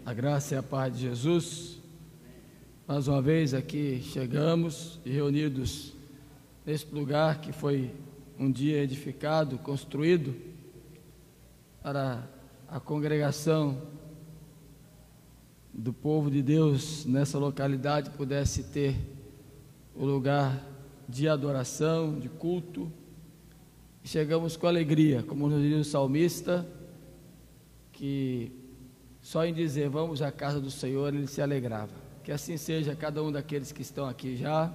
A graça e a paz de Jesus. Mais uma vez aqui chegamos e reunidos neste lugar que foi um dia edificado, construído para a congregação do povo de Deus nessa localidade pudesse ter o lugar de adoração, de culto. E chegamos com alegria, como nos diz o salmista, que só em dizer vamos à casa do Senhor ele se alegrava. Que assim seja cada um daqueles que estão aqui já,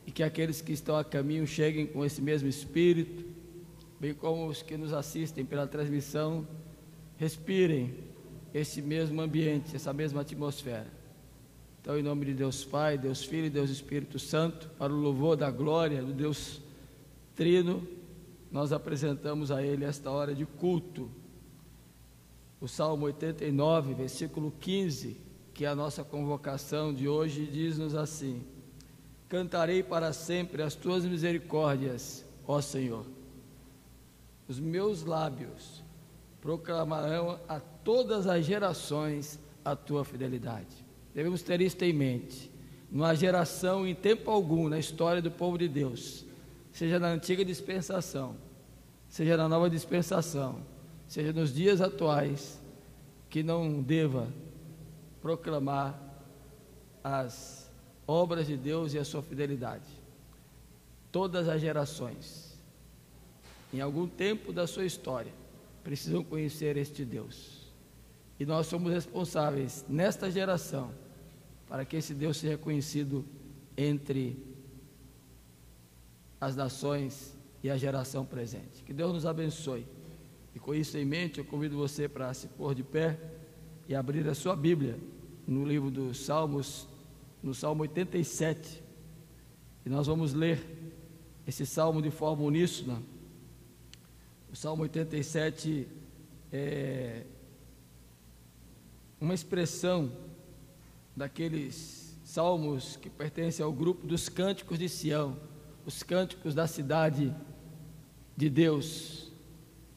e que aqueles que estão a caminho cheguem com esse mesmo espírito, bem como os que nos assistem pela transmissão, respirem esse mesmo ambiente, essa mesma atmosfera. Então, em nome de Deus Pai, Deus Filho e Deus Espírito Santo, para o louvor da glória do Deus Trino, nós apresentamos a Ele esta hora de culto. O Salmo 89, versículo 15, que é a nossa convocação de hoje, diz-nos assim: cantarei para sempre as tuas misericórdias, ó Senhor. Os meus lábios proclamarão a todas as gerações a tua fidelidade. Devemos ter isto em mente. Não há geração em tempo algum na história do povo de Deus, seja na antiga dispensação, seja na nova dispensação, seja nos dias atuais, que não deva proclamar as obras de Deus e a sua fidelidade. Todas as gerações, em algum tempo da sua história, precisam conhecer este Deus. E nós somos responsáveis, nesta geração, para que esse Deus seja conhecido entre as nações e a geração presente. Que Deus nos abençoe. E com isso em mente, eu convido você para se pôr de pé e abrir a sua Bíblia no livro dos Salmos, no Salmo 87. E nós vamos ler esse salmo de forma uníssona. O Salmo 87 é uma expressão daqueles salmos que pertencem ao grupo dos cânticos de Sião, os cânticos da cidade de Deus.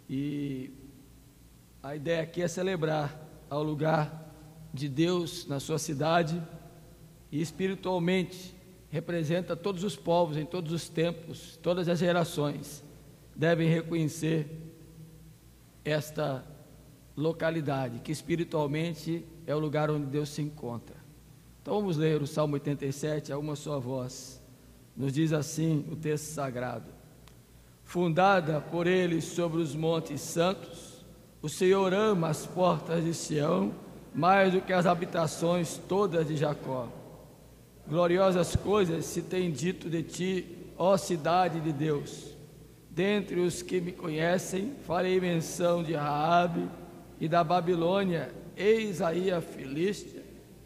E a ideia aqui é celebrar ao lugar de Deus na sua cidade, e espiritualmente representa todos os povos, em todos os tempos, todas as gerações devem reconhecer esta localidade, que espiritualmente é o lugar onde Deus se encontra. Então vamos ler o Salmo 87 a uma só voz. Nos diz assim o texto sagrado: fundada por ele sobre os montes santos, o Senhor ama as portas de Sião mais do que as habitações todas de Jacó. Gloriosas coisas se tem dito de ti, ó cidade de Deus. Dentre os que me conhecem, farei menção de Raabe e da Babilônia. Eis aí a Filístia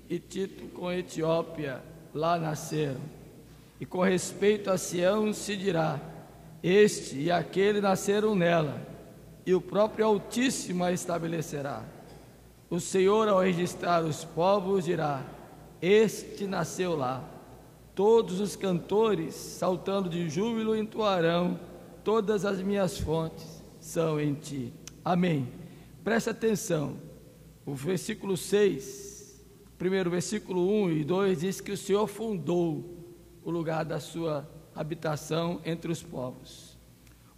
e Tito com Etiópia lá nasceram. E com respeito a Sião se dirá: este e aquele nasceram nela, e o próprio Altíssimo a estabelecerá. O Senhor, ao registrar os povos, dirá: este nasceu lá. Todos os cantores, saltando de júbilo, entoarão: todas as minhas fontes são em ti. Amém. Presta atenção, o versículo 6, primeiro versículo 1 e 2 diz que o Senhor fundou o lugar da sua habitação entre os povos.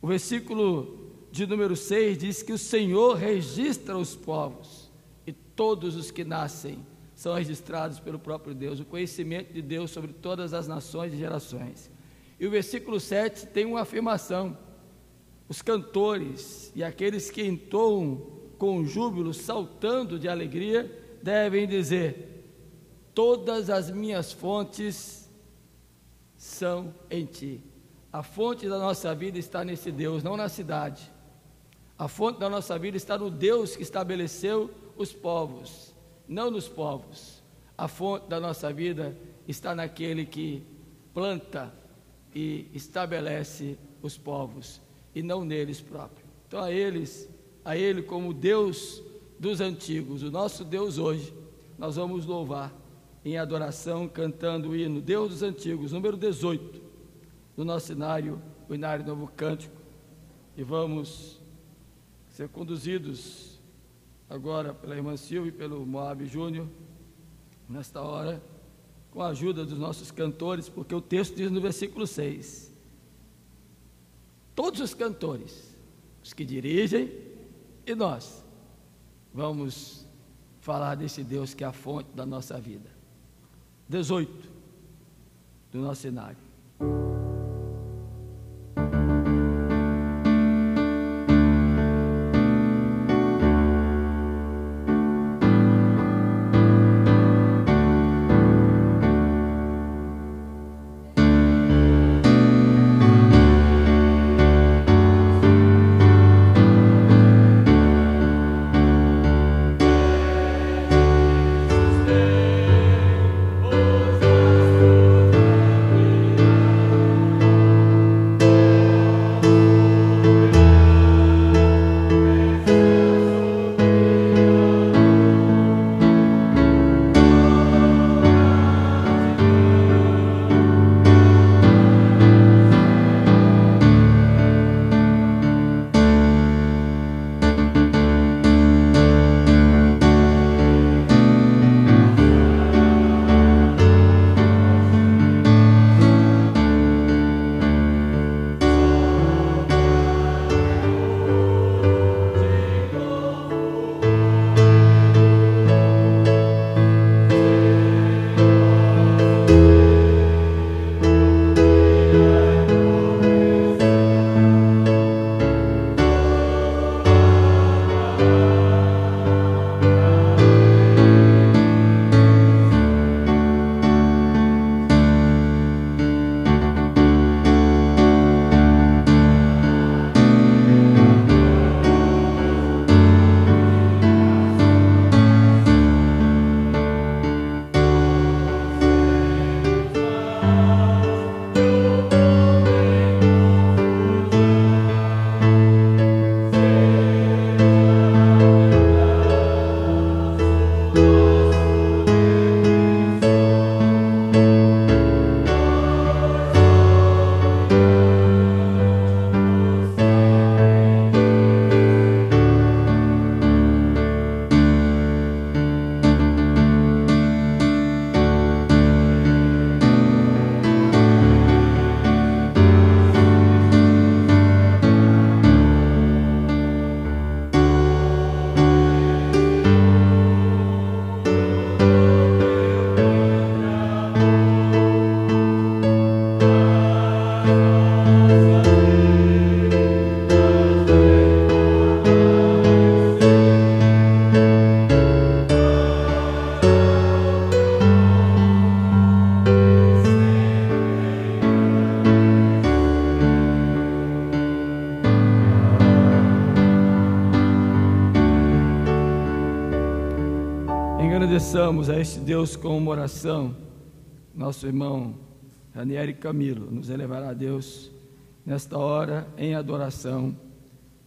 O versículo de número 6 diz que o Senhor registra os povos, e todos os que nascem são registrados pelo próprio Deus, o conhecimento de Deus sobre todas as nações e gerações. E o versículo 7 tem uma afirmação: os cantores e aqueles que entoam com júbilo, saltando de alegria, devem dizer: todas as minhas fontes são em ti. A fonte da nossa vida está nesse Deus, não na cidade. A fonte da nossa vida está no Deus que estabeleceu os povos, não nos povos. A fonte da nossa vida está naquele que planta e estabelece os povos, e não neles próprios. Então a Ele como Deus dos antigos, o nosso Deus hoje, nós vamos louvar em adoração, cantando o hino Deus dos antigos, número 18, do nosso inário, o Inário Novo Cântico, e vamos ser conduzidos agora pela irmã Silvia e pelo Moab Júnior, nesta hora, com a ajuda dos nossos cantores, porque o texto diz no versículo 6, todos os cantores, os que dirigem e nós, vamos falar desse Deus que é a fonte da nossa vida. 18 do nosso cenário. Agradeçamos a este Deus com uma oração. Nosso irmão Ranieri Camilo nos elevará a Deus nesta hora em adoração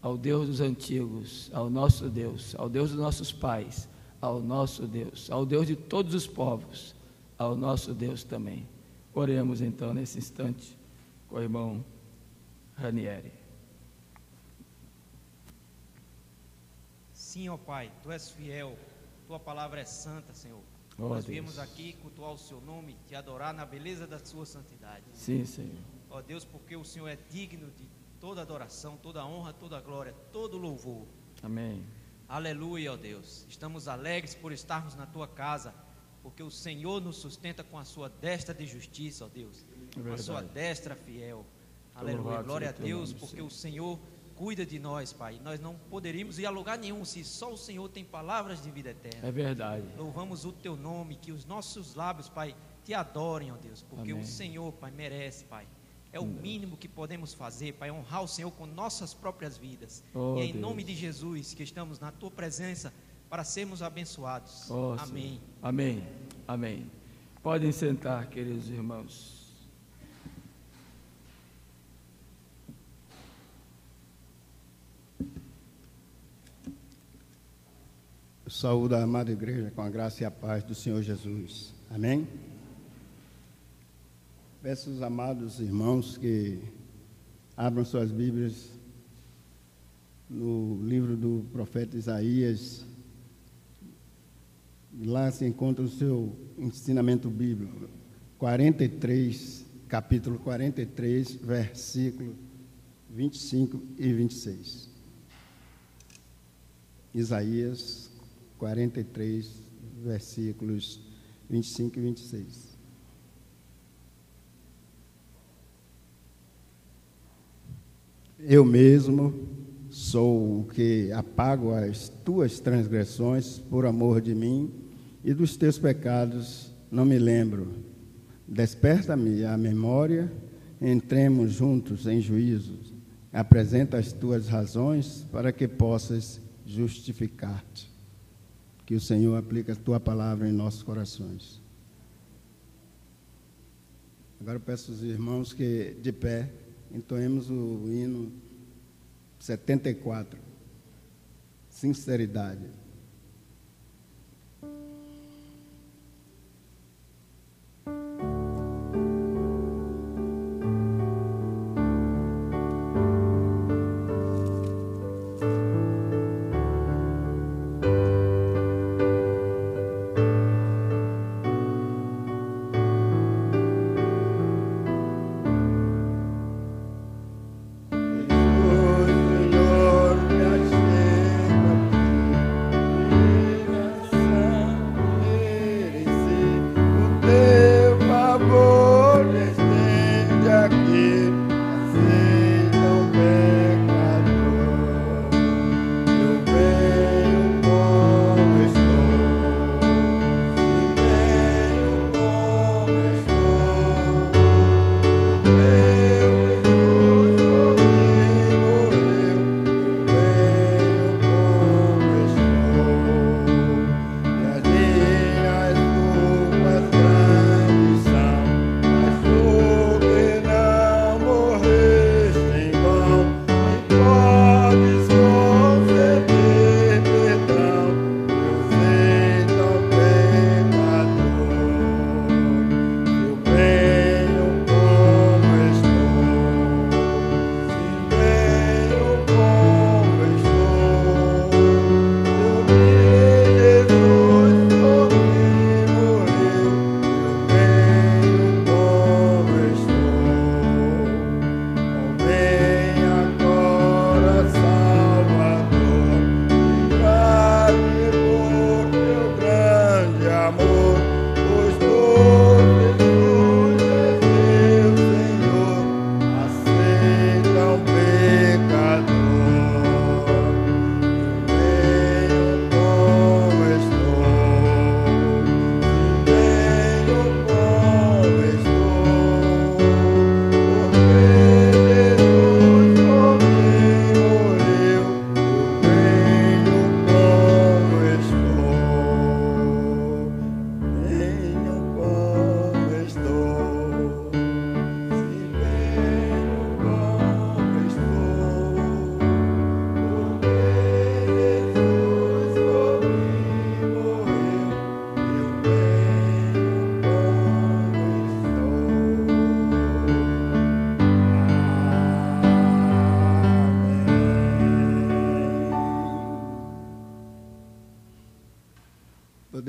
ao Deus dos antigos, ao nosso Deus, ao Deus dos nossos pais, ao nosso Deus, ao Deus de todos os povos, ao nosso Deus também. Oremos então nesse instante com o irmão Ranieri. Sim, ó Pai, Tu és fiel, Tua palavra é santa, Senhor. Nós viemos aqui cultuar o Seu nome, Te adorar na beleza da Sua santidade. Sim, Senhor. Ó Deus, porque o Senhor é digno de toda adoração, toda honra, toda glória, todo louvor. Amém. Aleluia, ó Deus. Estamos alegres por estarmos na Tua casa, porque o Senhor nos sustenta com a Sua destra de justiça, ó Deus. Com a Sua destra fiel. Aleluia. Glória a Deus, porque o Senhor cuida de nós, Pai. Nós não poderíamos ir a lugar nenhum se só o Senhor tem palavras de vida eterna. É verdade. Louvamos o Teu nome, que os nossos lábios, Pai, Te adorem, ó Deus, porque Amém. o Senhor, Pai, merece, Pai. É o mínimo que podemos fazer, Pai, honrar o Senhor com nossas próprias vidas. E é em nome de Jesus que estamos na Tua presença para sermos abençoados. Amém. Senhor. Amém. Amém. Podem sentar, queridos irmãos. Eu saúdo a amada igreja com a graça e a paz do Senhor Jesus. Amém? Peço aos amados irmãos que abram suas Bíblias no livro do profeta Isaías, Lá se encontra o seu ensinamento bíblico, 43, capítulo 43, versículo 25 e 26. Isaías 43, versículos 25 e 26. Eu mesmo sou o que apago as tuas transgressões por amor de mim, e dos teus pecados não me lembro. Desperta-me a memória, entremos juntos em juízo. Apresenta as tuas razões para que possas justificar-te. Que o Senhor aplique a tua palavra em nossos corações. Agora eu peço aos irmãos que, de pé, entoemos o hino 74, sinceridade.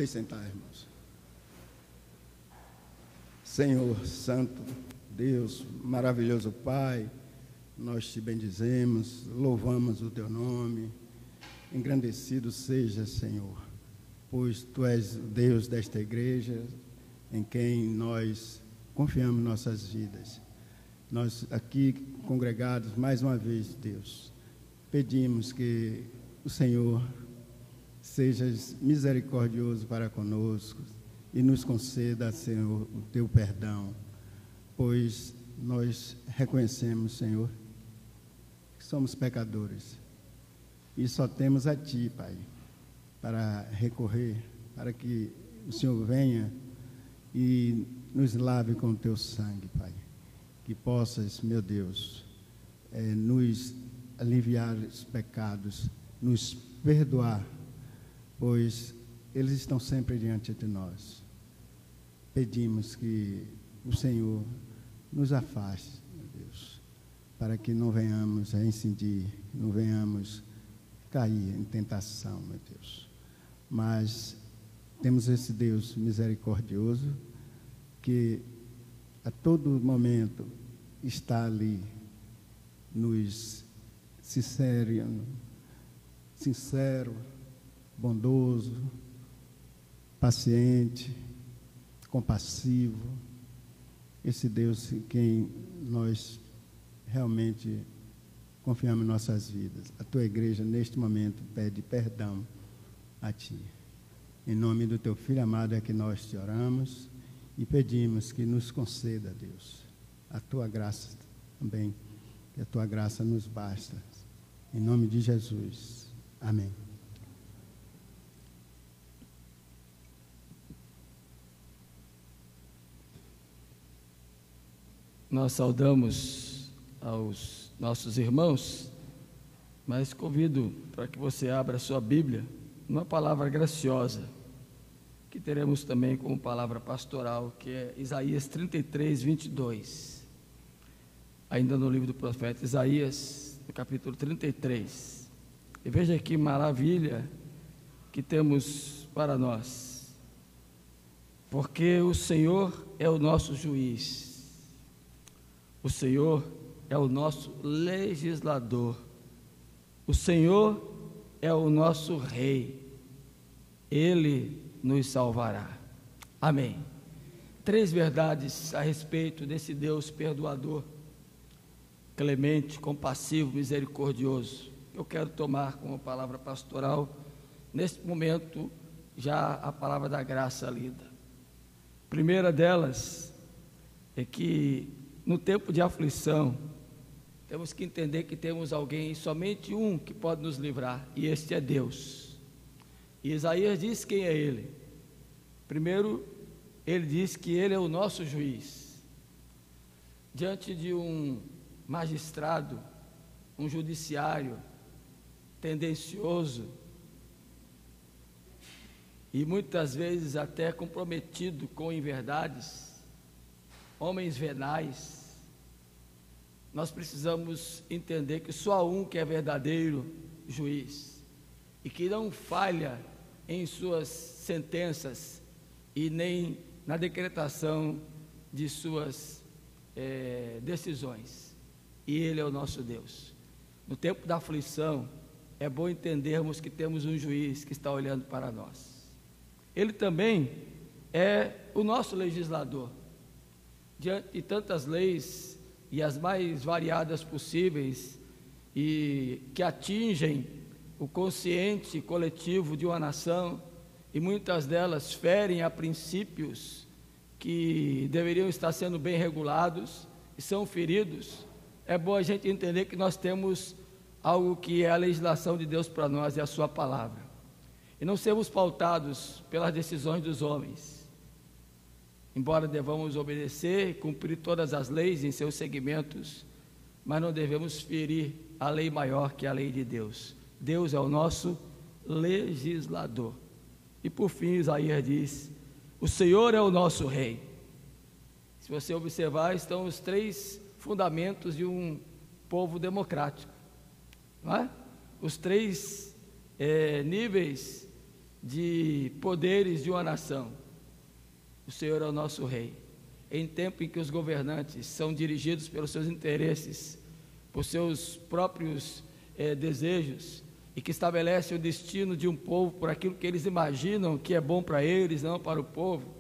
Podem sentar, irmãos. Senhor Santo, Deus, maravilhoso Pai, nós te bendizemos, louvamos o teu nome, engrandecido seja, Senhor, pois tu és o Deus desta igreja, em quem nós confiamos nossas vidas. Nós aqui congregados, mais uma vez, Deus, pedimos que o Senhor sejas misericordioso para conosco e nos conceda, Senhor, o teu perdão, pois nós reconhecemos, Senhor, que somos pecadores e só temos a Ti, Pai, para recorrer, para que o Senhor venha e nos lave com o teu sangue, Pai, que possas, meu Deus, nos aliviar os pecados, nos perdoar, pois eles estão sempre diante de nós. Pedimos que o Senhor nos afaste, meu Deus, para que não venhamos a incidir, não venhamos cair em tentação, meu Deus. Mas Temos esse Deus misericordioso que a todo momento está ali, nos sincero, bondoso, paciente, compassivo. Esse Deus em quem nós realmente confiamos em nossas vidas. A tua igreja, neste momento, pede perdão a ti. Em nome do teu Filho amado é que nós te oramos e pedimos que nos conceda, Deus, a tua graça também, que a tua graça nos basta. Em nome de Jesus. Amém. Nós saudamos aos nossos irmãos, mas convido para que você abra a sua Bíblia numa palavra graciosa, que teremos também como palavra pastoral, que é Isaías 33, 22. Ainda no livro do profeta Isaías, no capítulo 33. E veja que maravilha que temos para nós. Porque o Senhor é o nosso juiz. O Senhor é o nosso legislador. O Senhor é o nosso rei. Ele nos salvará. Amém. 3 verdades a respeito desse Deus perdoador, clemente, compassivo, misericordioso. Eu quero tomar como palavra pastoral, neste momento, já a palavra da graça lida. A primeira delas é que no tempo de aflição, temos que entender que temos alguém, somente um, que pode nos livrar, e este é Deus. E Isaías diz quem é Ele. Primeiro, ele diz que Ele é o nosso juiz. Diante de um magistrado, um judiciário tendencioso, e muitas vezes até comprometido com inverdades, homens venais, nós precisamos entender que só um que é verdadeiro juiz e que não falha em suas sentenças e nem na decretação de suas decisões. E Ele é o nosso Deus. No tempo da aflição, é bom entendermos que temos um juiz que está olhando para nós. Ele também é o nosso legislador. Diante de tantas leis e as mais variadas possíveis e que atingem o consciente coletivo de uma nação, e muitas delas ferem a princípios que deveriam estar sendo bem regulados e são feridos, é bom a gente entender que nós temos algo que é a legislação de Deus para nós, é a sua palavra, e não sermos pautados pelas decisões dos homens. Embora devamos obedecer e cumprir todas as leis em seus segmentos, mas não devemos ferir a lei maior que a lei de Deus. Deus é o nosso legislador. E por fim, Isaías diz: o Senhor é o nosso rei. Se você observar, estão os 3 fundamentos de um povo democrático, não é? Os 3 níveis de poderes de uma nação. O Senhor é o nosso rei. Em tempo em que os governantes são dirigidos pelos seus interesses, por seus próprios desejos, e que estabelecem o destino de um povo por aquilo que eles imaginam que é bom para eles, não para o povo,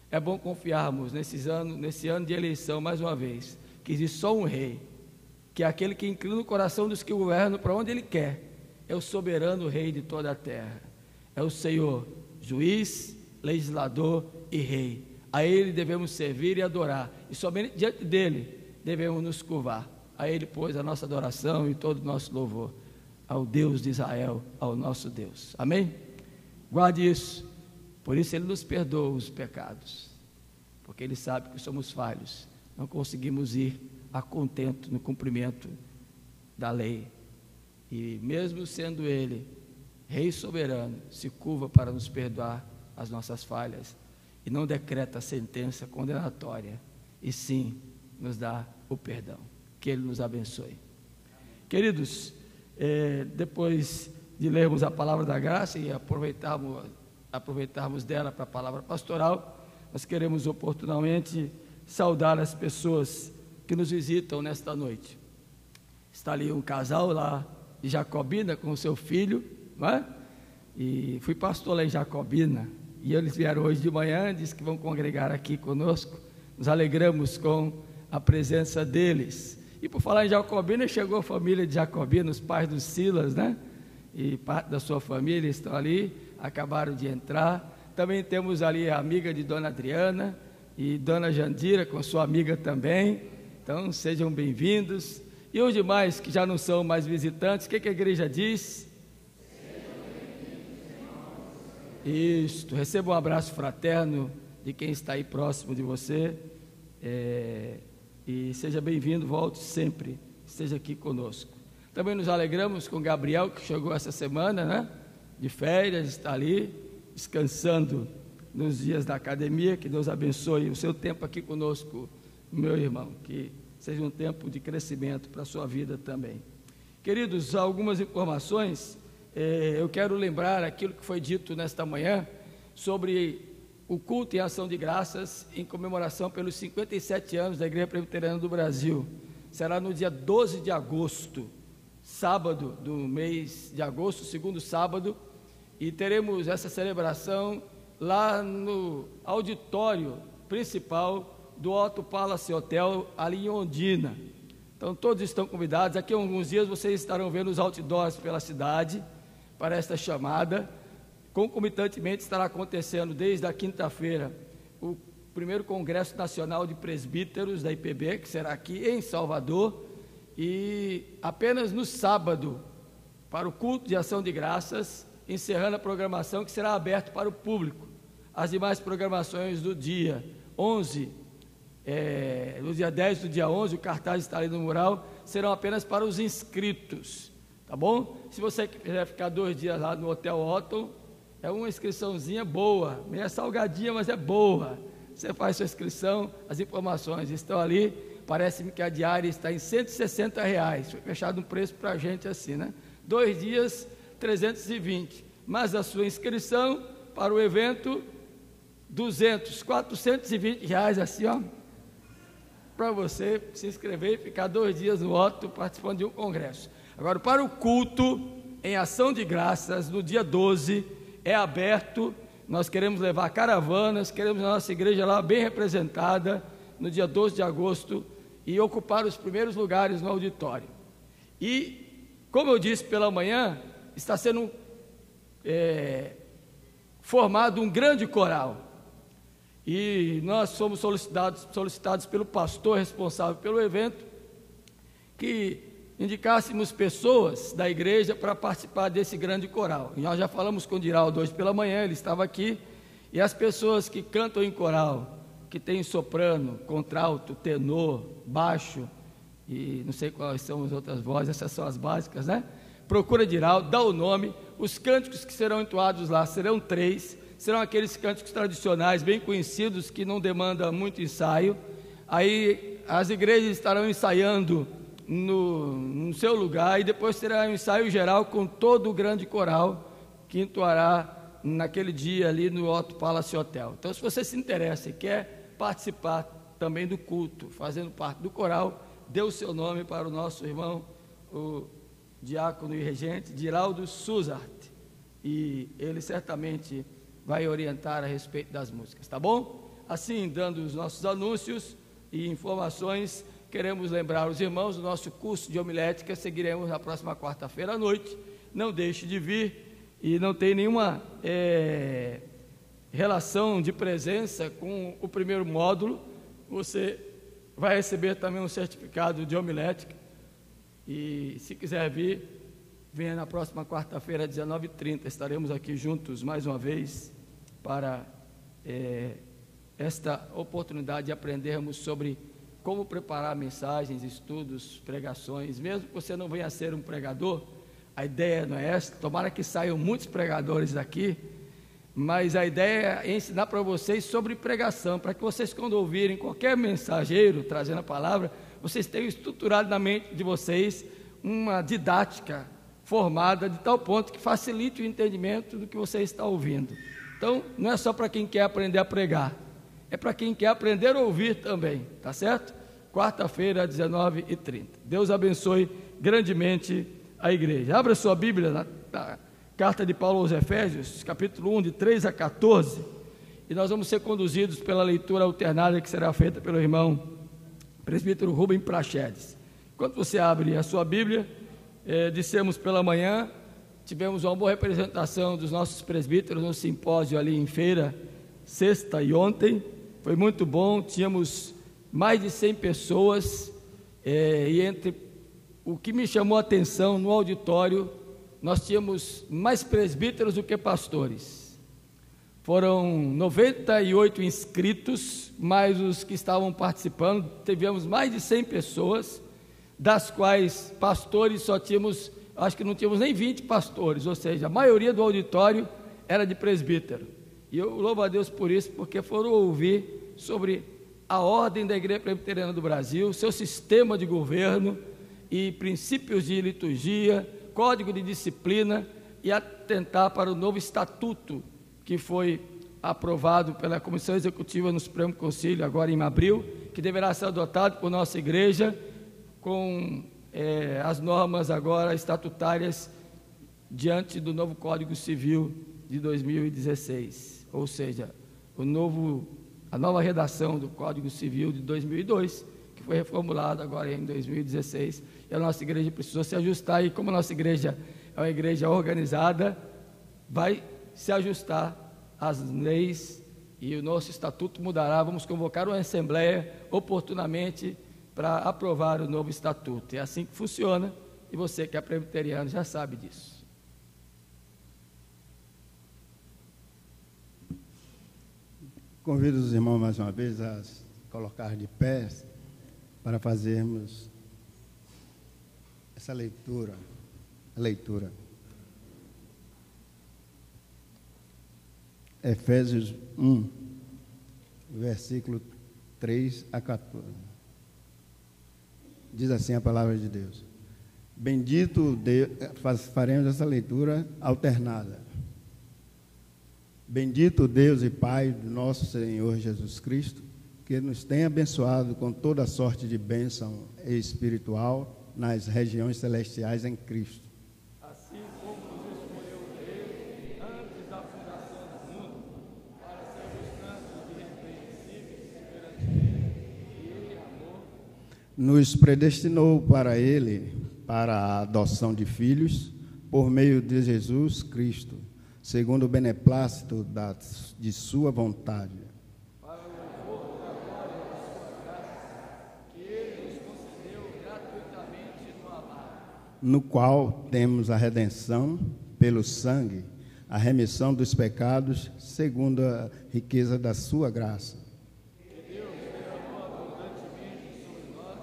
é bom confiarmos nesse ano de eleição, mais uma vez, que existe só um rei, que é aquele que inclina o coração dos que governam para onde ele quer. É o soberano rei de toda a terra. É o Senhor, juiz, legislador e rei. A Ele devemos servir e adorar, e somente diante dEle devemos nos curvar. A Ele, pois, a nossa adoração e todo o nosso louvor, ao Deus de Israel, ao nosso Deus. Amém? Guarde isso. Por isso Ele nos perdoa os pecados, porque Ele sabe que somos falhos, não conseguimos ir a contento no cumprimento da lei, e mesmo sendo Ele Rei soberano, se curva para nos perdoar as nossas falhas, e não decreta sentença condenatória, e sim nos dá o perdão. Que Ele nos abençoe. Queridos, depois de lermos a palavra da graça e aproveitarmos aproveitarmos dela para a palavra pastoral, nós queremos oportunamente saudar as pessoas que nos visitam nesta noite. Está ali um casal lá de Jacobina com o seu filho, não é? E fui pastor lá em Jacobina, e eles vieram hoje de manhã, disse que vão congregar aqui conosco. Nos alegramos com a presença deles. E por falar em Jacobina, chegou a família de Jacobina, os pais do Silas, né? E parte da sua família estão ali, acabaram de entrar. Também temos ali a amiga de Dona Adriana e Dona Jandira, com sua amiga também. Então, sejam bem-vindos. E os demais que já não são mais visitantes, o que a igreja diz? Isto, receba um abraço fraterno de quem está aí próximo de você. E seja bem-vindo, volte sempre, esteja aqui conosco. Também nos alegramos com o Gabriel, que chegou essa semana, né? De férias, está ali, descansando nos dias da academia. Que Deus abençoe o seu tempo aqui conosco, meu irmão, que seja um tempo de crescimento para a sua vida também. Queridos, algumas informações, eu quero lembrar aquilo que foi dito nesta manhã, sobre o culto em ação de graças, em comemoração pelos 57 anos da Igreja Presbiteriana do Brasil. Será no dia 12 de agosto, sábado do mês de agosto, segundo sábado, e teremos essa celebração lá no auditório principal do Otto Palace Hotel, ali em Ondina. Então todos estão convidados. Daqui a alguns dias vocês estarão vendo os outdoors pela cidade para esta chamada. Concomitantemente estará acontecendo desde a quinta-feira o primeiro Congresso Nacional de Presbíteros da IPB, que será aqui em Salvador, e apenas no sábado, para o culto de ação de graças, encerrando a programação que será aberta para o público. As demais programações do dia 11, no dia 10 do dia 11, o cartaz está ali no mural, serão apenas para os inscritos, tá bom? Se você quiser ficar 2 dias lá no Hotel Otton, é uma inscriçãozinha boa, meia salgadinha, mas é boa. Você faz sua inscrição, as informações estão ali. Parece-me que a diária está em R$160, foi fechado um preço para a gente assim, né? 2 dias, 320, mas a sua inscrição para o evento, 200, R$420, assim, ó, para você se inscrever e ficar 2 dias no Otto participando de um congresso. Agora, para o culto em ação de graças, no dia 12, é aberto. Nós queremos levar caravanas, queremos a nossa igreja lá bem representada no dia 12 de agosto e ocupar os primeiros lugares no auditório. E, como eu disse pela manhã, está sendo formado um grande coral. E nós somos solicitados pelo pastor responsável pelo evento, que indicássemos pessoas da igreja para participar desse grande coral. E nós já falamos com o Diraldo hoje pela manhã, ele estava aqui, e as pessoas que cantam em coral, que tem soprano, contralto, tenor, baixo, e não sei quais são as outras vozes, essas são as básicas, né? Procura Diraldo, dá o nome. Os cânticos que serão entoados lá serão 3, serão aqueles cânticos tradicionais, bem conhecidos, que não demandam muito ensaio. Aí as igrejas estarão ensaiando no seu lugar, e depois terá um ensaio geral com todo o grande coral que entoará naquele dia ali no Otto Palace Hotel. Então, se você se interessa e quer participar também do culto, fazendo parte do coral, dê o seu nome para o nosso irmão, o diácono e regente Diraldo Suzart, e ele certamente vai orientar a respeito das músicas, tá bom? Assim, dando os nossos anúncios e informações, queremos lembrar os irmãos do nosso curso de homilética. Seguiremos na próxima quarta-feira à noite. Não deixe de vir, e não tem nenhuma relação de presença com o primeiro módulo. Você vai receber também um certificado de homilética, e se quiser vir, venha na próxima quarta-feira às 19h30, estaremos aqui juntos mais uma vez para esta oportunidade de aprendermos sobre como preparar mensagens, estudos, pregações. Mesmo que você não venha a ser um pregador, a ideia não é essa, tomara que saiam muitos pregadores daqui, mas a ideia é ensinar para vocês sobre pregação, para que vocês, quando ouvirem qualquer mensageiro trazendo a palavra, vocês tenham estruturado na mente de vocês uma didática formada de tal ponto que facilite o entendimento do que você está ouvindo. Então, não é só para quem quer aprender a pregar, é para quem quer aprender a ouvir também, tá certo? Quarta-feira, 19h30. Deus abençoe grandemente a igreja. Abra sua Bíblia na carta de Paulo aos Efésios, capítulo 1, de 3 a 14, e nós vamos ser conduzidos pela leitura alternada que será feita pelo irmão presbítero Rubem Prachedes. Enquanto você abre a sua Bíblia, dissemos pela manhã, tivemos uma boa representação dos nossos presbíteros no simpósio ali em Feira, sexta e ontem, foi muito bom, tínhamos mais de 100 pessoas, e entre o que me chamou a atenção no auditório, nós tínhamos mais presbíteros do que pastores. Foram 98 inscritos, mais os que estavam participando, tivemos mais de 100 pessoas, das quais pastores só tínhamos, acho que não tínhamos nem 20 pastores, ou seja, a maioria do auditório era de presbítero. E eu louvo a Deus por isso, porque foram ouvir sobre a ordem da Igreja Presbiteriana do Brasil, seu sistema de governo e princípios de liturgia, código de disciplina e atentar para o novo estatuto que foi aprovado pela Comissão Executiva no Supremo Conselho agora em abril, que deverá ser adotado por nossa igreja com as normas agora estatutárias diante do novo Código Civil de 2016, ou seja, a nova redação do Código Civil de 2002, que foi reformulado agora em 2016, e a nossa igreja precisou se ajustar, e como a nossa igreja é uma igreja organizada, vai se ajustar às leis, e o nosso estatuto mudará. Vamos convocar uma assembleia oportunamente para aprovar o novo estatuto. É assim que funciona, e você que é presbiteriano já sabe disso. Convido os irmãos mais uma vez a colocar de pé para fazermos essa leitura. Efésios 1, versículo 3 a 14. Diz assim a palavra de Deus. Bendito Deus, faremos essa leitura alternada. Bendito Deus e Pai do nosso Senhor Jesus Cristo, que nos tem abençoado com toda sorte de bênção espiritual nas regiões celestiais em Cristo. Assim como nos escolheu Ele antes da fundação do mundo, para sermos santos e irrepreensíveis perante Ele, e Ele amou. Nos predestinou para Ele, para a adoção de filhos, por meio de Jesus Cristo, segundo o beneplácito de sua vontade. Para o louvor da glória da sua graça, que Ele nos concedeu gratuitamente no amar. No qual temos a redenção pelo sangue, a remissão dos pecados, segundo a riqueza da sua graça. Que Deus derramou abundantemente sobre nós,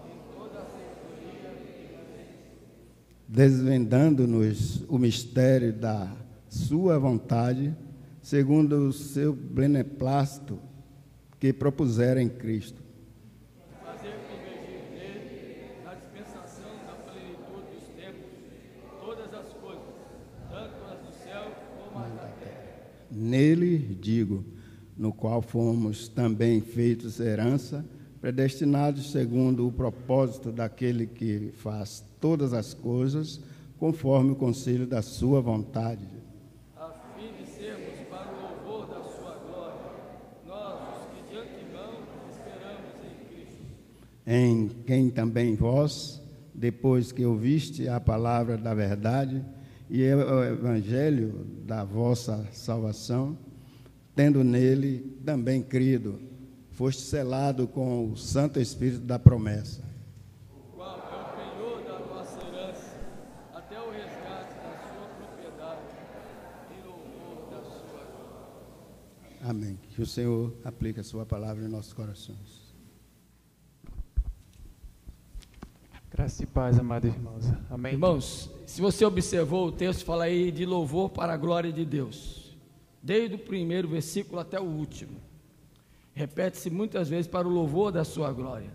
em toda a sabedoria, desvendando-nos o mistério da sua vontade, segundo o seu beneplácito que propuseram em Cristo. fazer convergir nele, na dispensação da plenitude dos tempos, todas as coisas, tanto as do céu como as da terra. Nele, digo, no qual fomos também feitos herança, predestinados segundo o propósito daquele que faz todas as coisas, conforme o conselho da sua vontade, A fim de sermos para o louvor da sua glória, nós, os que de antemão esperamos em Cristo. em quem também vós, depois que ouviste a palavra da verdade e o evangelho da vossa salvação, tendo nele também crido, foste selado com o Santo Espírito da promessa, O qual é o penhor da nossa herança, até o resgate da sua propriedade, em louvor da sua glória. Amém. Que o Senhor aplique a sua palavra em nossos corações. Graça e paz, amados irmãos. Amém. Irmãos, se você observou, o texto fala aí de louvor para a glória de Deus, desde o primeiro versículo até o último. Repete-se muitas vezes para o louvor da sua glória.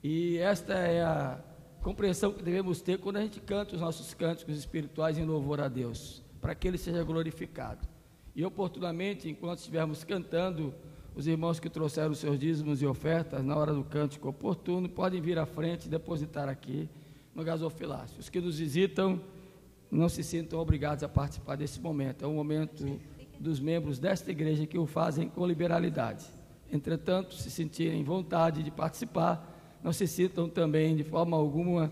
E esta é a compreensão que devemos ter quando a gente canta os nossos cânticos espirituais em louvor a Deus, para que Ele seja glorificado. E oportunamente, enquanto estivermos cantando, os irmãos que trouxeram os seus dízimos e ofertas, na hora do cântico oportuno, podem vir à frente e depositar aqui no gasofilácio. Os que nos visitam, não se sintam obrigados a participar desse momento. É um momento dos membros desta igreja que o fazem com liberalidade. Entretanto, se sentirem vontade de participar, não se sintam também de forma alguma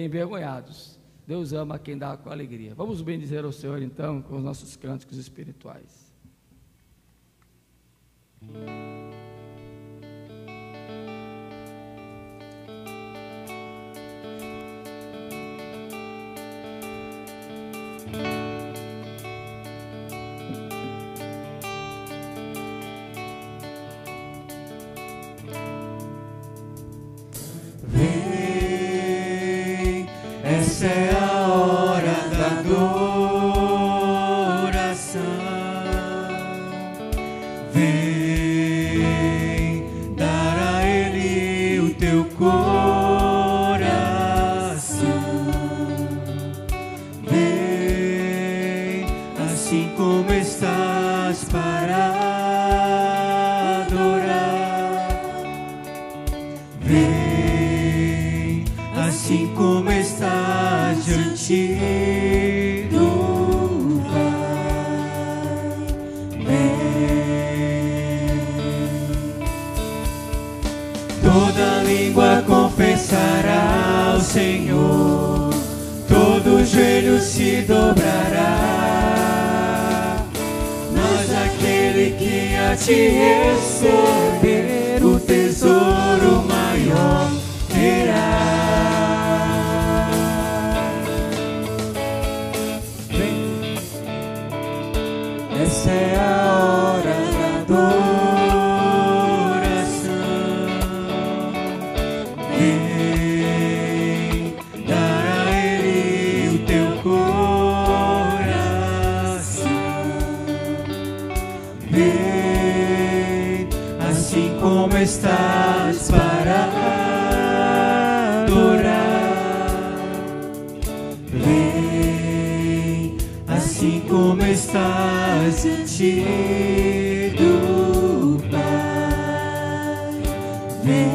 envergonhados. Deus ama quem dá com alegria. Vamos bendizer ao Senhor então com os nossos cânticos espirituais. Vem, essa é a hora da adoração. Vem dar a Ele o teu coração. Vem assim como estás para adorar. Vem assim como estás diante do Pai. Vem. Toda língua confessará ao Senhor, todo joelho se dobrará, mas aquele que a te receber o tesouro maior terá. Vem, essa é a hora da adoração. Vem dar a Ele o teu coração. Vem assim como estás para adorar. Vem assim como estás diante do Pai. Vem.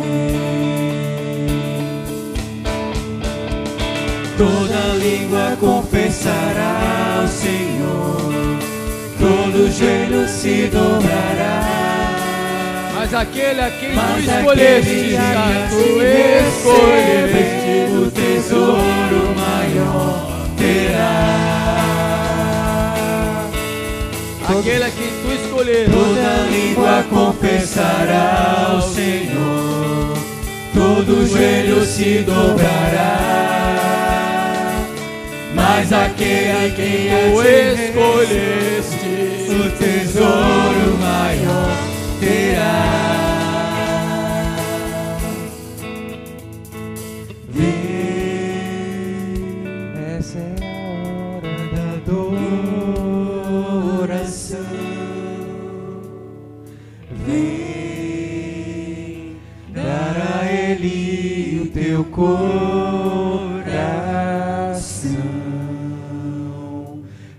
Toda língua confessará ao Senhor, todo joelho se dobrará, Mas aquele a quem tu mas escolheste, aquele já tu tu escolheste. o tesouro maior terá. Aquele a quem tu escolheste. Toda língua confessará ao Senhor, todo joelho se dobrará, mas aquele a quem tu escolheste, o tesouro maior terá. Vem, essa é a hora da adoração. Vem dar a Ele o teu coração.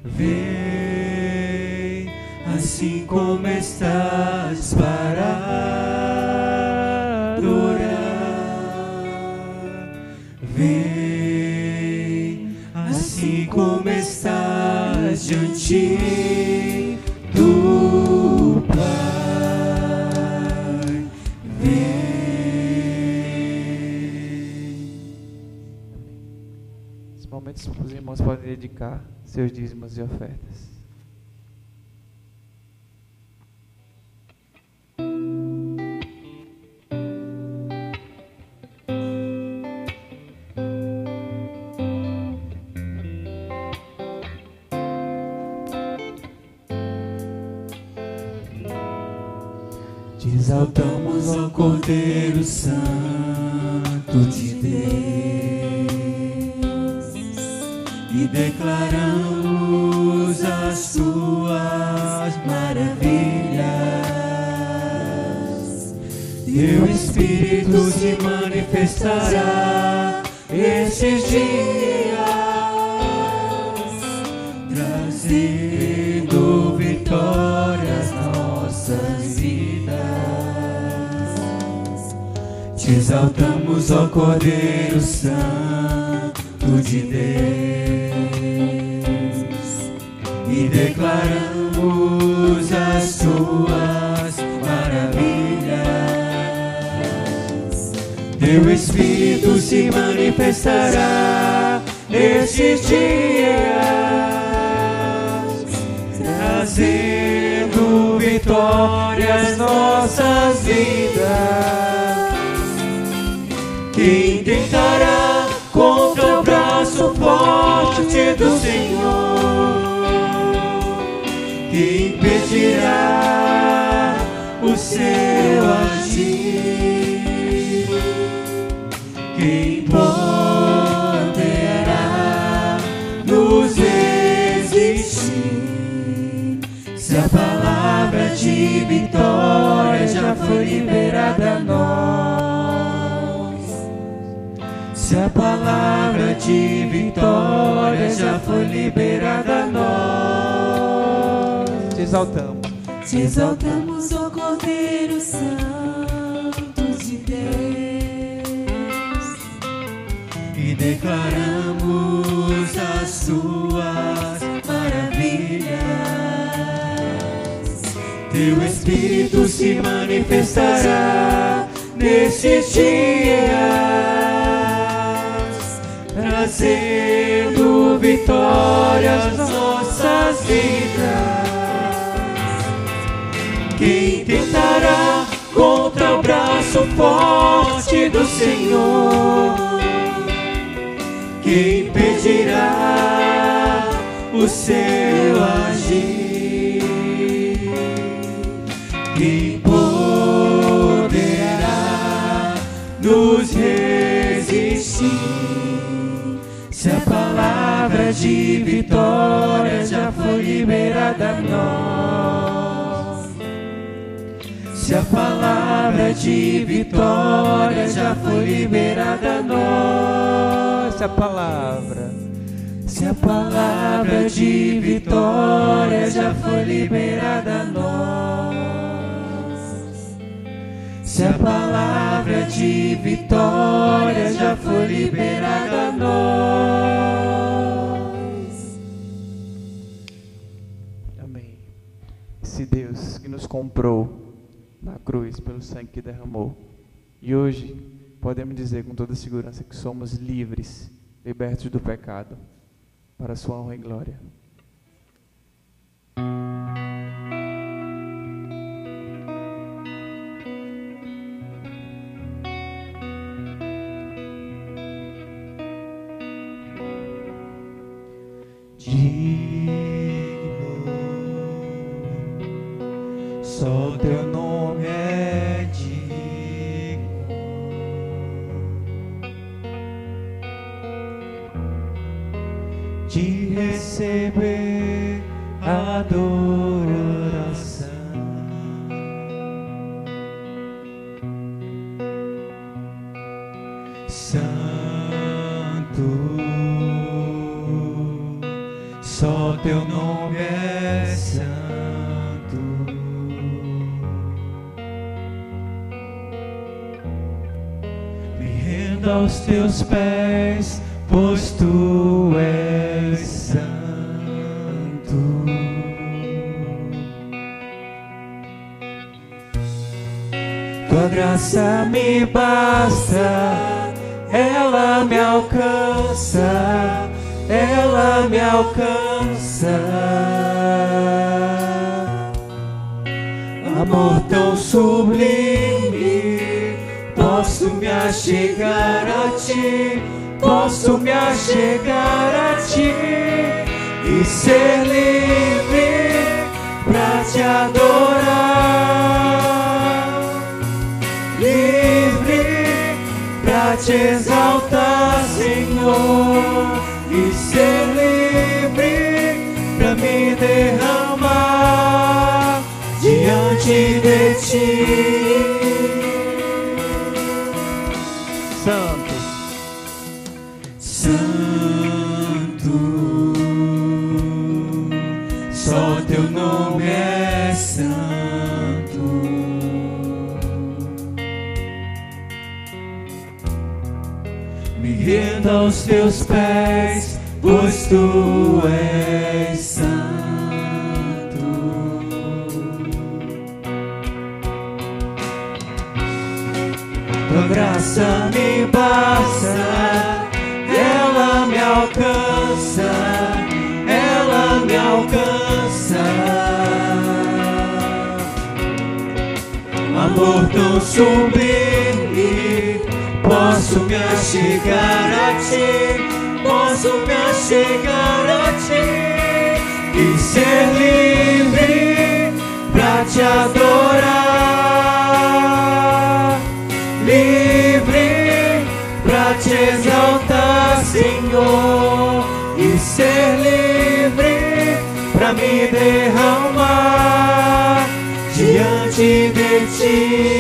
Vem assim como estás para adorar. Vem assim como estás diante do Pai. Vem. Nesse momento, os irmãos podem dedicar seus dízimos e ofertas. Te exaltamos, ó Cordeiro Santo de Deus, e declaramos as tuas maravilhas. Teu Espírito se manifestará estes dias, trazendo vitória Te exaltamos, ó Cordeiro Santo de Deus, e declaramos as tuas maravilhas. Teu Espírito se manifestará nesses dias, trazendo vitórias às nossas vidas. Quem tentará contra o braço forte do Senhor? Quem impedirá o seu agir? Quem poderá nos resistir? Se a palavra de vitória já foi liberada a nós, se a palavra de vitória já foi liberada a nós, Te exaltamos. te exaltamos, ó Cordeiro Santo de Deus, e declaramos as tuas maravilhas. Teu Espírito se manifestará nesses dias, trazendo vitórias às nossas vidas. Quem tentará contra o braço forte do Senhor? Quem impedirá o seu agir? Quem poderá nos resistir? Se a palavra de vitória já foi liberada a nós, se a palavra de vitória já foi liberada a nós, Se a palavra, se a palavra de vitória já foi liberada a nós, se a palavra de vitória já foi liberada a nós. amém. Esse Deus que nos comprou na cruz pelo sangue que derramou. E hoje podemos dizer com toda segurança que somos livres, libertos do pecado, para a sua honra e glória. Só teu nome é digno de receber adoração. Santo, só teu nome é santo. Aos teus pés, pois tu és santo. Tua graça me basta, ela me alcança, ela me alcança. Amor tão sublime, posso me achegar a ti, posso me achegar a ti e ser livre pra te adorar, livre pra te exaltar, Senhor, e ser livre pra me derramar diante de ti. Santo, Santo, só teu nome é santo. rendo aos teus pés, pois tu és santo. Tua graça me basta, ela me alcança, ela me alcança. Amor tão sublime, posso me achegar a ti, posso me achegar a ti e ser livre pra te adorar, livre pra te exaltar, Senhor, e ser livre pra me derramar diante de ti,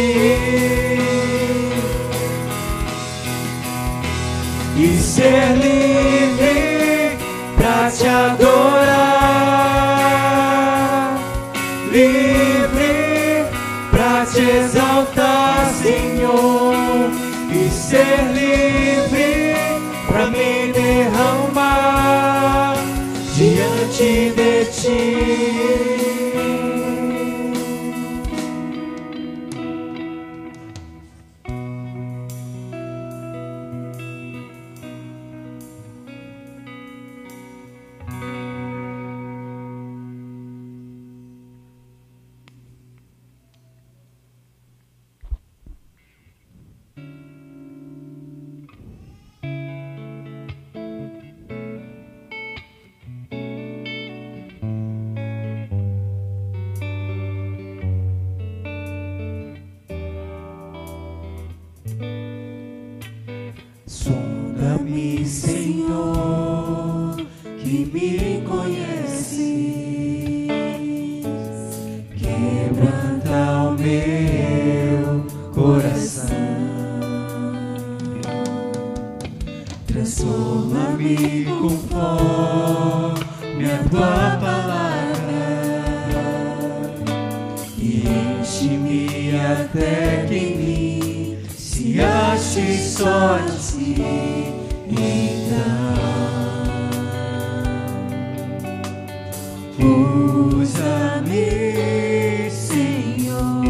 e ser livre pra te adorar, livre pra te exaltar, Senhor, e ser livre pra me derramar diante de ti. Sonda-me, Senhor, que me conheces, quebranta o meu coração, transforma-me conforme a tua palavra e enche-me até que em mim se ache só de ti. Então, usa-me, Senhor,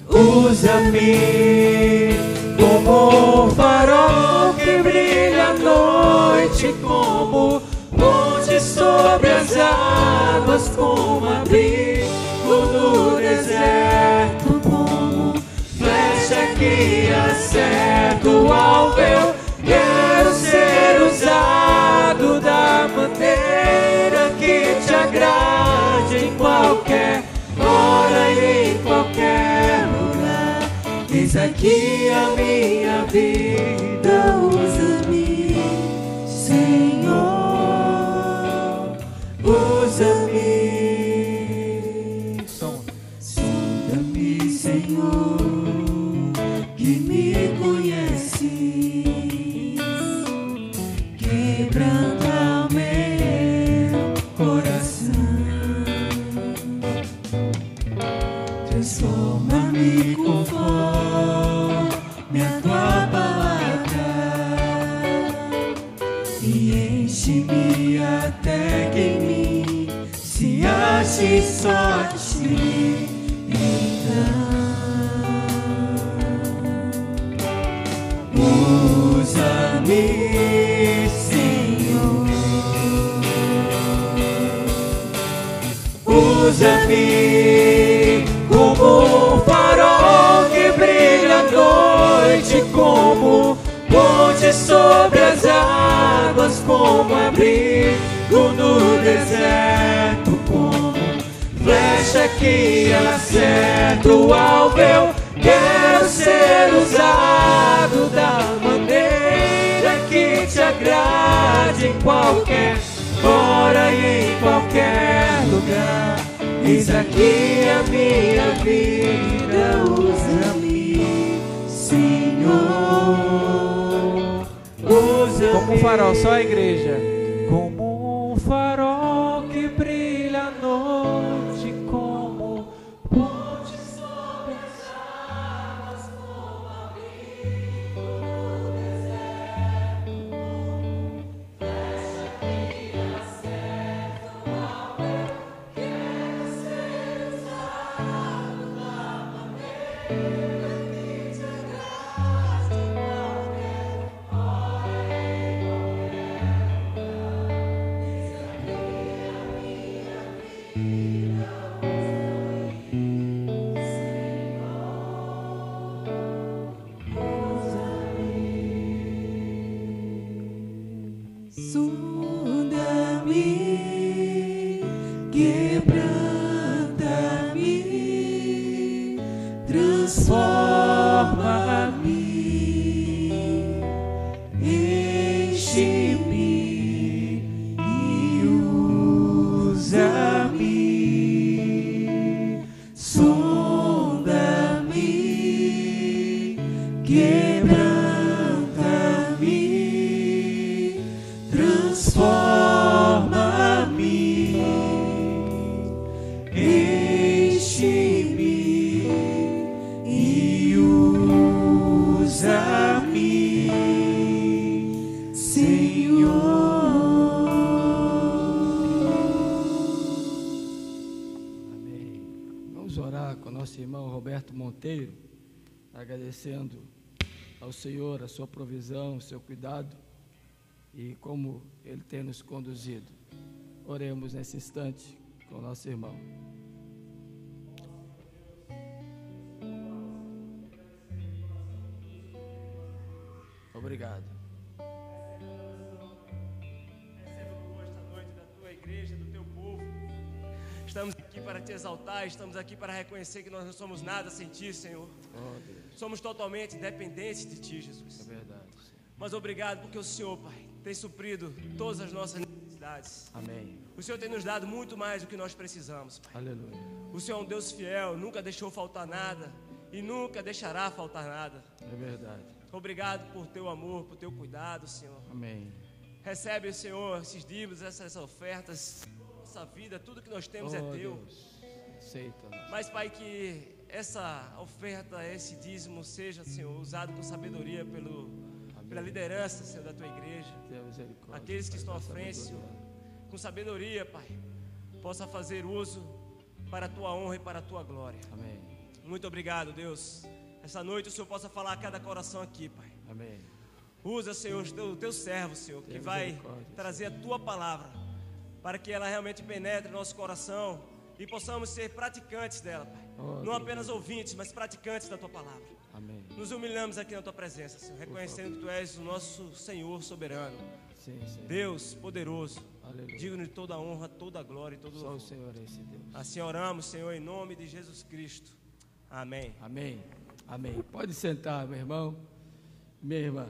usa-me como um farol que brilha à noite, como ponte sobre as águas, como abrigo no deserto, como flecha que acerta o alvo. Eu quero ser usado da maneira que te agrade, em qualquer hora e em qualquer lugar. Eis aqui a minha vida, usa-me, Senhor, usa-me. Sonda-me, Senhor, que me conheces, quebranta o meu coração, transforma-me conforme a tua palavra e enche-me até que em mim se ache só de ti. Usa-me, Senhor, usa-me como um farol que brilha à noite, como ponte sobre as águas, como abrigo no deserto, como flecha que acerta o alvo. Eu quero ser usado da maneira que te agrade, em qualquer hora e em qualquer lugar. Eis aqui a minha vida, usa-me, Senhor, usa-me. Como um farol, só a igreja. Como um farol que brilha à noite, como ponte sobre as águas, como abrigo Agradecendo ao Senhor a sua provisão, o seu cuidado e como Ele tem nos conduzido. Oremos nesse instante com o nosso irmão. Obrigado. Receba conosco esta noite da tua igreja, do teu povo. Estamos aqui para te exaltar, estamos aqui para reconhecer que nós não somos nada sem ti, Senhor. Oh, Deus. Somos totalmente dependentes de ti, Jesus. É verdade, Senhor. Mas obrigado porque o Senhor, Pai, tem suprido todas as nossas necessidades. Amém. O Senhor tem nos dado muito mais do que nós precisamos, Pai. Aleluia. O Senhor é um Deus fiel, nunca deixou faltar nada e nunca deixará faltar nada. É verdade. Obrigado por teu amor, por teu cuidado, Senhor. Amém. Recebe, Senhor, esses dívidos, essas ofertas, nossa vida, tudo que nós temos é teu. Deus. Aceita. Mas, Pai, que essa oferta, esse dízimo seja, Senhor, usado com sabedoria pela liderança, Senhor, da tua igreja. Aqueles que estão à frente, Senhor, com sabedoria, Pai, possa fazer uso para a tua honra e para a tua glória. Amém. Muito obrigado, Deus. Essa noite o Senhor possa falar a cada coração aqui, Pai. Amém. Usa, Senhor, o teu servo, Senhor, que vai trazer a tua palavra, para que ela realmente penetre no nosso coração e possamos ser praticantes dela, Pai. Não apenas ouvintes, mas praticantes da tua palavra. Amém. Nos humilhamos aqui na tua presença, Senhor, reconhecendo que tu és o nosso Senhor soberano. Sim, Senhor. Deus poderoso. Aleluia. Digno de toda a honra, toda a glória e todo o Só louvor. o Senhor é esse Deus. Assim oramos, Senhor, em nome de Jesus Cristo. Amém. Amém. Amém. Pode sentar, meu irmão, minha irmã.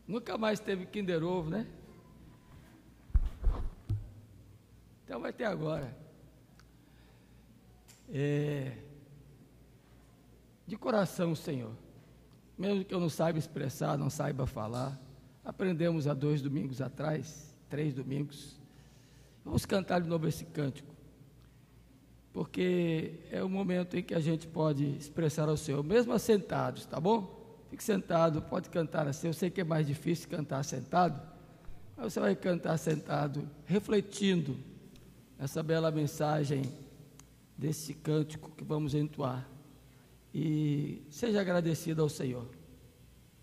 Nunca mais teve Kinder Ovo, né? Então vai ter agora. De coração, Senhor, mesmo que eu não saiba expressar, não saiba falar, aprendemos há 2 domingos atrás, 3 domingos, vamos cantar de novo esse cântico, porque é o momento em que a gente pode expressar ao Senhor, mesmo assentados, tá bom? Fique sentado, pode cantar assim, eu sei que é mais difícil cantar sentado, mas você vai cantar sentado, refletindo essa bela mensagem desse cântico que vamos entoar. E seja agradecido ao Senhor,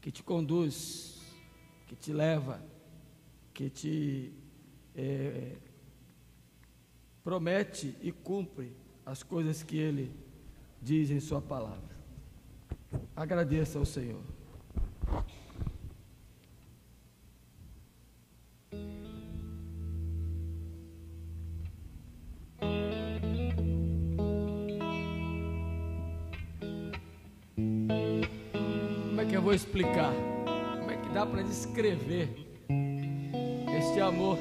que te conduz, que te leva, que te promete e cumpre as coisas que Ele diz em sua palavra. Agradeça ao Senhor. Como é que eu vou explicar? Como é que dá para descrever este amor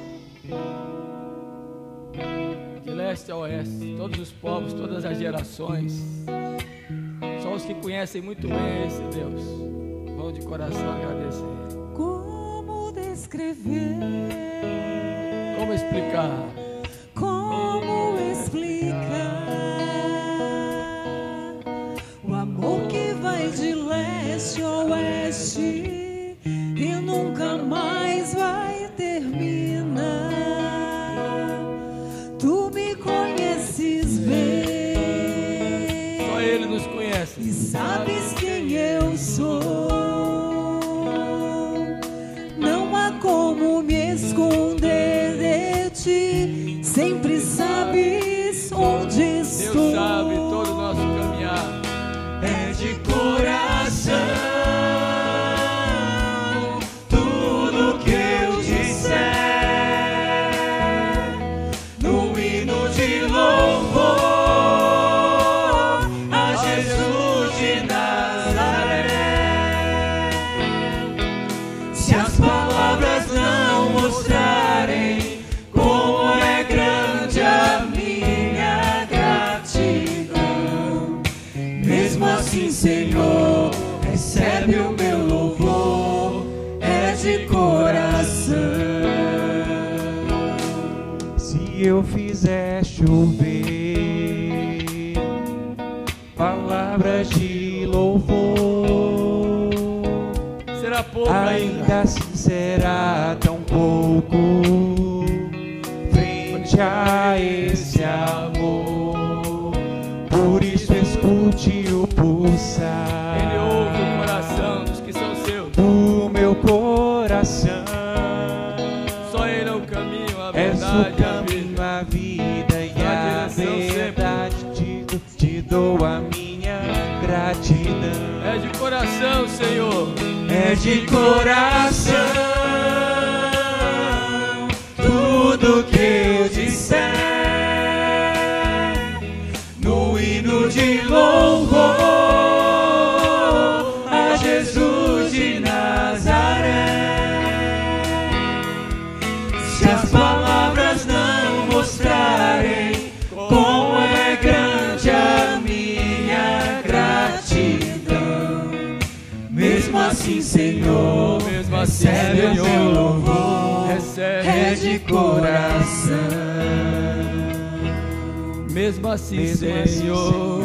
de leste a oeste, todos os povos, todas as gerações? Só os que conhecem muito bem esse Deus vão de coração agradecer. Como descrever? Como explicar? Como explicar o amor que vai de leste a oeste e nunca mais vai terminar? Tu me conheces bem. Só Ele nos conhece. E sabes quem eu sou. Não há como me esconder de ti. de louvor a Jesus de Nazaré. Se as palavras não mostrarem como é grande a minha gratidão, mesmo assim, Senhor, recebe o meu louvor, é de coração. Se eu fizer chover palavras de louvor, será pouco ainda assim será tão pouco frente a esse amor. Por isso escute o pulsar, Ele ouve o coração dos que são seus, do meu coração. Só Ele é o caminho, a És verdade, o caminho, a vida e a verdade. Te dou a minha gratidão. É de coração, Senhor, É de coração tudo que eu disser no hino de louvor a Jesus de Nazaré. Se as palavras não mostrarem como é grande a minha gratidão, mesmo assim, Senhor, mesmo assim, recebe o Senhor, meu louvor, recebe é de coração. Mesmo assim, Mesmo assim, Senhor,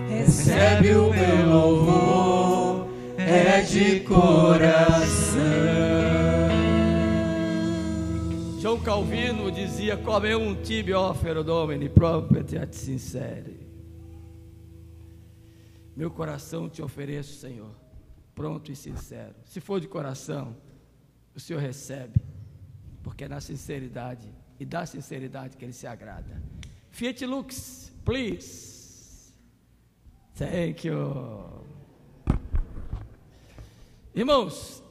recebe o meu louvor, é de coração. João Calvino dizia: come un tibi offero Domini proprio et sincere. Meu coração te ofereço, Senhor, pronto e sincero. Se for de coração, o Senhor recebe, porque é na sinceridade e da sinceridade que Ele se agrada. Fiat Lux, please. Thank you. Irmãos,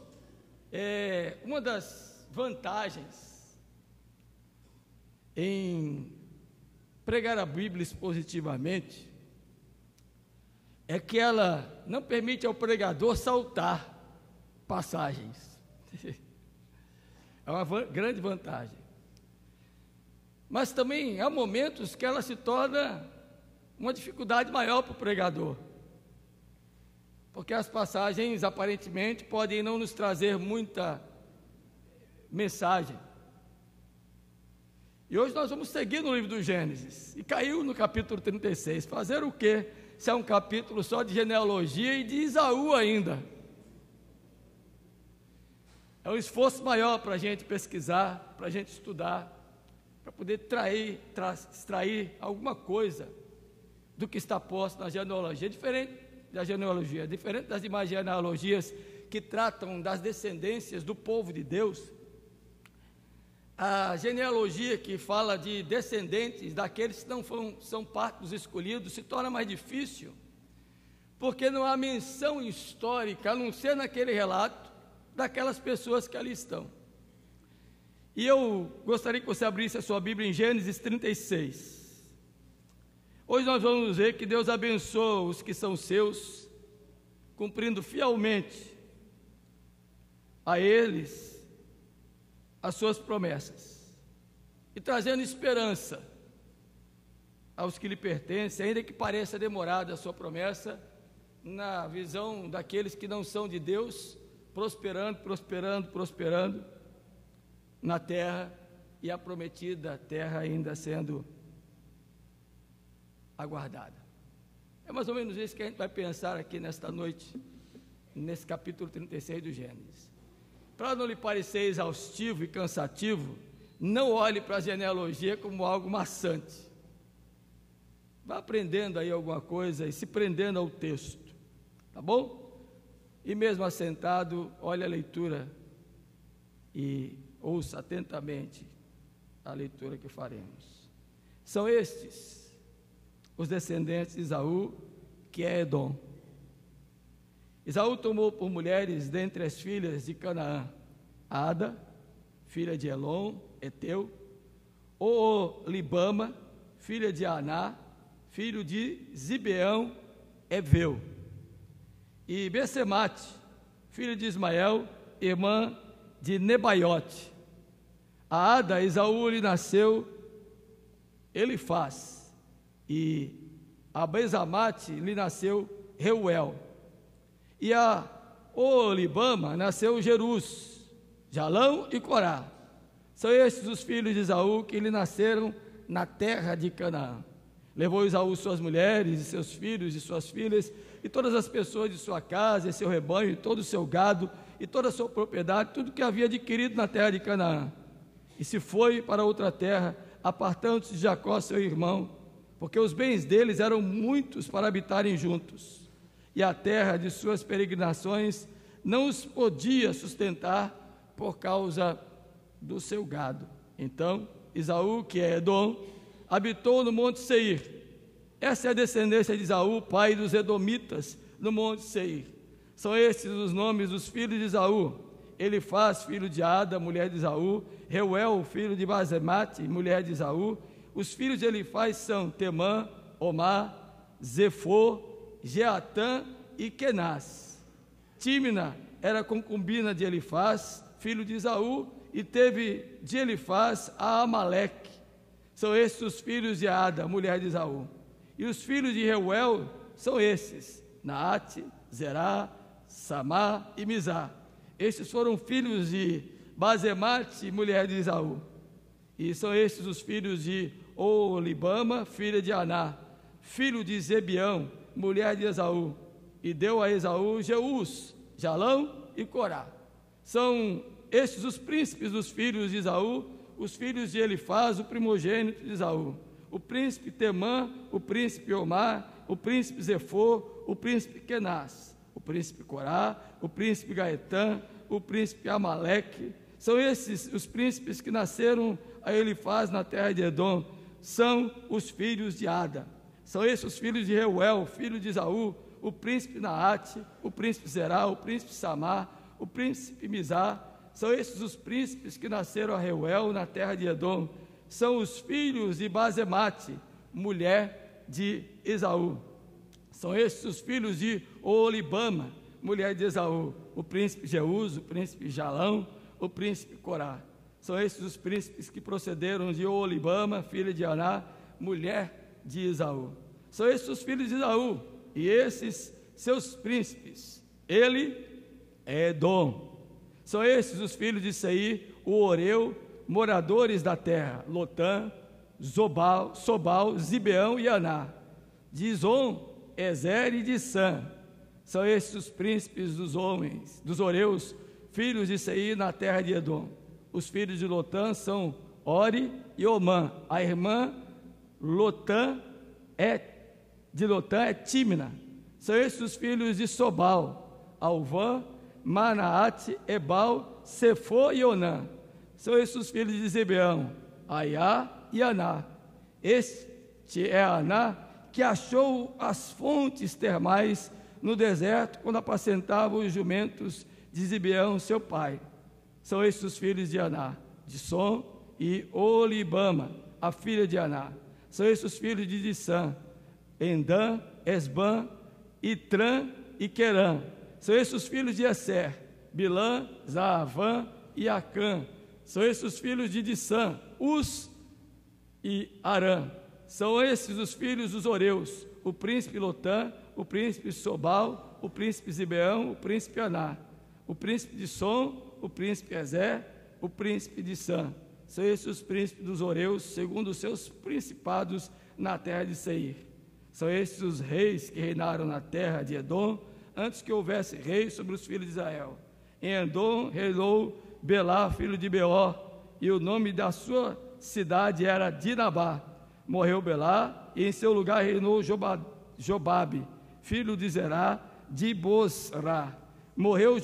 uma das vantagens em pregar a Bíblia expositivamente é que ela não permite ao pregador saltar passagens. É uma grande vantagem. Mas também há momentos que ela se torna uma dificuldade maior para o pregador, porque as passagens aparentemente podem não nos trazer muita mensagem. E hoje nós vamos seguir no livro do Gênesis, e caiu no capítulo 36, fazer o quê? Se é um capítulo só de genealogia e de Isaú ainda. É um esforço maior para a gente pesquisar, para a gente estudar, para poder extrair alguma coisa do que está posto na genealogia, diferente das demais genealogias que tratam das descendências do povo de Deus. A genealogia que fala de descendentes daqueles que não são parte dos escolhidos se torna mais difícil, porque não há menção histórica, a não ser naquele relato, daquelas pessoas que ali estão. E eu gostaria que você abrisse a sua Bíblia em Gênesis 36. Hoje nós vamos ver que Deus abençoa os que são seus, cumprindo fielmente a eles as suas promessas e trazendo esperança aos que lhe pertencem, ainda que pareça demorada a sua promessa, na visão daqueles que não são de Deus, prosperando na terra, e a prometida terra ainda sendo aguardada. É mais ou menos isso que a gente vai pensar aqui nesta noite, nesse capítulo 36 do Gênesis. Para não lhe parecer exaustivo e cansativo, não olhe para a genealogia como algo maçante. Vá aprendendo aí alguma coisa e se prendendo ao texto, tá bom? E mesmo assentado, olhe a leitura e ouça atentamente a leitura que faremos. São estes os descendentes de Esaú, que é Edom. Esaú tomou por mulheres dentre as filhas de Canaã, Ada, filha de Elon, Eteu, Oolibama, filha de Aná, filho de Zibeão, Eveu. E Besemate, filha de Ismael, irmã de Nebaiote. A Ada, Esaú, lhe nasceu Elifaz, e a Besamate lhe nasceu Reuel. E a Olibama nasceu Jerus, Jalão e Corá. São estes os filhos de Esaú que lhe nasceram na terra de Canaã. Levou Esaú suas mulheres e seus filhos e suas filhas, e todas as pessoas de sua casa, e seu rebanho, e todo o seu gado, e toda a sua propriedade, tudo que havia adquirido na terra de Canaã. E se foi para outra terra, apartando-se de Jacó, seu irmão, porque os bens deles eram muitos para habitarem juntos, e a terra de suas peregrinações não os podia sustentar por causa do seu gado. Então Esaú, que é Edom, habitou no monte Seir. Essa é a descendência de Esaú, pai dos edomitas, no monte Seir. São estes os nomes dos filhos de Esaú: Elifaz, filho de Ada, mulher de Esaú; Reuel, filho de Basemate, mulher de Esaú. Os filhos de Elifaz são Temã, Omar, Zefô, Jeatã e Kenaz. Tímina era concubina de Elifaz, filho de Esaú, e teve de Elifaz a Amaleque. São estes os filhos de Ada, mulher de Esaú. E os filhos de Reuel são esses: Naate, Zerá, Samá e Mizá. Estes foram filhos de Basemate, mulher de Esaú. E são estes os filhos de Olibama, filha de Aná, filho de Zebião, mulher de Esaú. E deu a Esaú Jeús, Jalão e Corá. São estes os príncipes dos filhos de Esaú, os filhos de Elifaz, o primogênito de Esaú: o príncipe Temã, o príncipe Omar, o príncipe Zefô, o príncipe Kenaz, o príncipe Corá, o príncipe Gaetã, o príncipe Amaleque. São esses os príncipes que nasceram a Elifaz na terra de Edom. São os filhos de Ada. São esses os filhos de Reuel, filho de Esaú: o príncipe Naate, o príncipe Zerá, o príncipe Samá, o príncipe Mizá. São esses os príncipes que nasceram a Reuel na terra de Edom. São os filhos de Basemate, mulher de Esaú. São esses os filhos de Olibama, mulher de Esaú: o príncipe Jeús, o príncipe Jalão, o príncipe Corá. São esses os príncipes que procederam de Olibama, filha de Aná, mulher de Esaú. São esses os filhos de Esaú, e esses seus príncipes. Ele é Edom. São esses os filhos de Seir, o Oreu, moradores da terra: Lotã, Sobal, Zibeão e Aná. De Zom, Ezer e de Sam. São esses os príncipes dos homens, dos Oreus, filhos de Seir na terra de Edom. Os filhos de Lotã são Ori e Omã. A irmã de Lotã é Tímina. São esses os filhos de Sobal: Alvã, Manaate, Ebal, Sefô e Onã. São esses os filhos de Zibeão: Aiá e Aná. Este é Aná, que achou as fontes termais no deserto, quando apacentava os jumentos de Zibeão, seu pai. São estes os filhos de Aná: Dissom e Olibama, a filha de Aná. São estes os filhos de Dissã: Endã, Esbã, Itrã e Querã. São estes os filhos de Esser: Bilã, Zaavã e Acã. São estes os filhos de Dissã: Uz e Arã. São estes os filhos dos Oreus: o príncipe Lotã, o príncipe Sobal, o príncipe Zibeão, o príncipe Aná, o príncipe de Som, o príncipe Ezer, o príncipe de Sam. São estes os príncipes dos Oreus, segundo os seus principados na terra de Seir. São estes os reis que reinaram na terra de Edom, antes que houvesse rei sobre os filhos de Israel. Em Edom reinou Belá, filho de Beor, e o nome da sua cidade era Dinabá. Morreu Belá, e em seu lugar reinou Jobabe, filho de Zerá, de Bosra. Morreu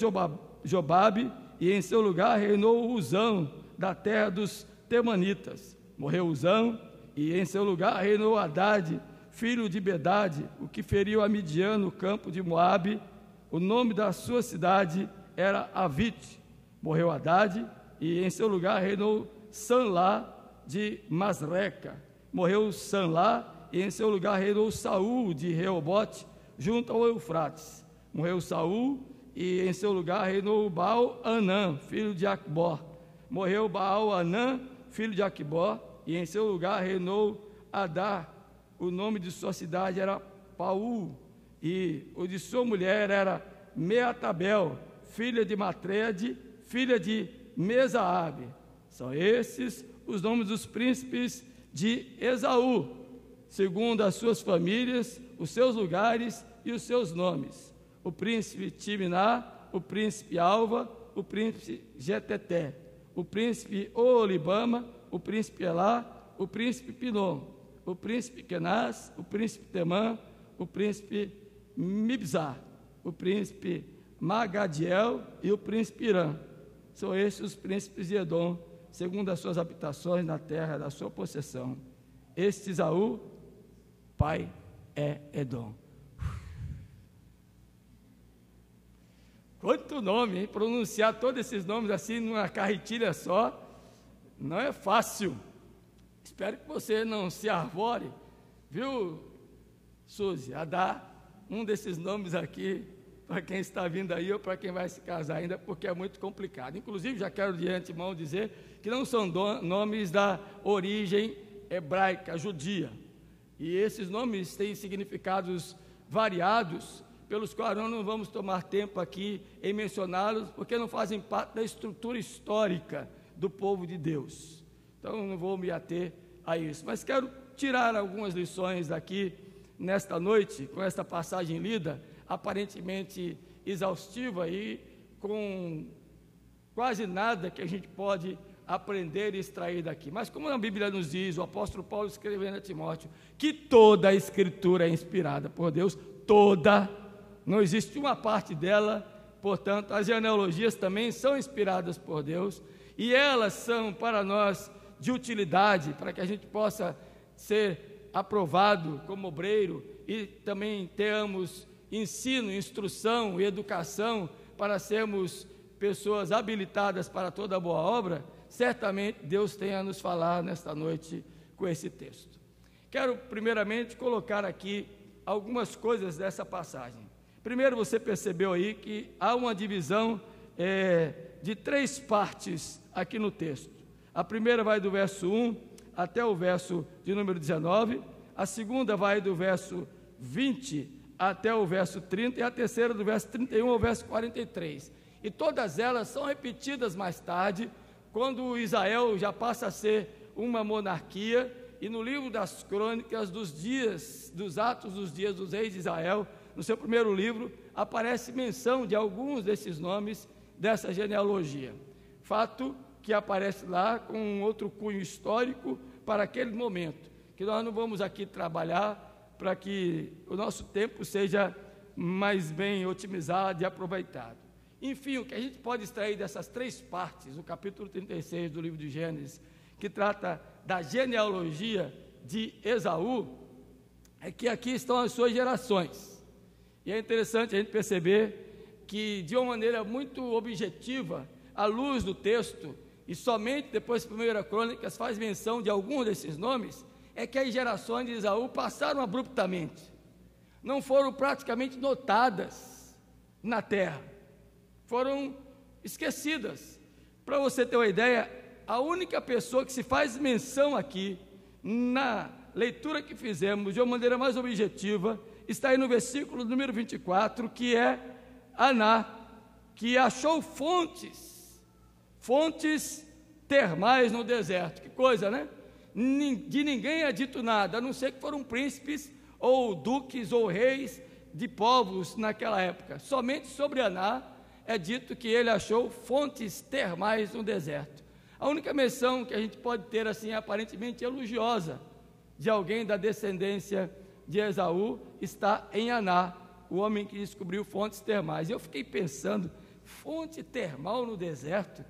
Jobabe, e em seu lugar reinou Uzão, da terra dos Temanitas. Morreu Uzão, e em seu lugar reinou Haddad, filho de Bedade, o que feriu a Midian no campo de Moabe. O nome da sua cidade era Avite. Morreu Haddad, e em seu lugar reinou Sanlá de Masreca. morreu Sanlá, e em seu lugar reinou Saul de Reobote, junto ao Eufrates. Morreu Saul, e em seu lugar reinou Baal-Anã, filho de Acbor. Morreu Baal-Anã, filho de Acbor, e em seu lugar reinou Adá. O nome de sua cidade era Paú, e o de sua mulher era Meatabel, filha de Matred, filha de Mesaabe. São esses os nomes dos príncipes de Esaú, segundo as suas famílias, os seus lugares e os seus nomes: o príncipe Timná, o príncipe Alva, o príncipe Jeteté, o príncipe Olibama, o príncipe Elá, o príncipe Pinom, o príncipe Kenaz, o príncipe Temã, o príncipe Mibzá, o príncipe Magadiel e o príncipe Irã. São estes os príncipes de Edom, segundo as suas habitações na terra da sua possessão. Este Esaú, pai, é Edom. Quanto nome, hein? Pronunciar todos esses nomes assim numa carretilha só não é fácil. Espero que você não se arvore, viu, Suzy, a dar um desses nomes aqui para quem está vindo aí ou para quem vai se casar ainda, porque é muito complicado. Inclusive, já quero de antemão dizer que não são nomes da origem hebraica, judia. E esses nomes têm significados variados, pelos quais nós não vamos tomar tempo aqui em mencioná-los, porque não fazem parte da estrutura histórica do povo de Deus. Então, não vou me ater a isso. Mas quero tirar algumas lições daqui nesta noite, com esta passagem lida, aparentemente exaustiva e com quase nada que a gente pode aprender e extrair daqui. Mas como a Bíblia nos diz, o apóstolo Paulo escrevendo a Timóteo, que toda a Escritura é inspirada por Deus, toda, não existe uma parte dela, portanto, as genealogias também são inspiradas por Deus, e elas são para nós de utilidade, para que a gente possa ser aprovado como obreiro, e também tenhamos ensino, instrução e educação para sermos pessoas habilitadas para toda boa obra. Certamente Deus tem a nos falar nesta noite com esse texto. Quero primeiramente colocar aqui algumas coisas dessa passagem. Primeiro, você percebeu aí que há uma divisão de 3 partes aqui no texto. A primeira vai do verso 1 até o verso de número 19, a segunda vai do verso 20 até o verso 30, e a terceira do verso 31 ao verso 43. E todas elas são repetidas mais tarde, quando Israel já passa a ser uma monarquia, e no livro das crônicas dos Atos dos Dias dos Reis de Israel, no seu primeiro livro, aparece menção de alguns desses nomes dessa genealogia. Fato que aparece lá com um outro cunho histórico para aquele momento, que nós não vamos aqui trabalhar para que o nosso tempo seja mais bem otimizado e aproveitado. Enfim, o que a gente pode extrair dessas 3 partes, o capítulo 36 do livro de Gênesis, que trata da genealogia de Esaú, é que aqui estão as suas gerações. E é interessante a gente perceber que, de uma maneira muito objetiva, à luz do texto, e somente depois da primeira crônicas faz menção de alguns desses nomes, é que as gerações de Esaú passaram abruptamente, não foram praticamente notadas na terra, foram esquecidas. Para você ter uma ideia, a única pessoa que se faz menção aqui, na leitura que fizemos de uma maneira mais objetiva, está aí no versículo número 24, que é Aná, que achou fontes termais no deserto. Que coisa, né? De ninguém é dito nada, a não ser que foram príncipes, ou duques, ou reis de povos naquela época. Somente sobre Aná é dito que ele achou fontes termais no deserto. A única menção que a gente pode ter, assim, aparentemente elogiosa, de alguém da descendência de Esaú, está em Aná, o homem que descobriu fontes termais. E eu fiquei pensando, fonte termal no deserto,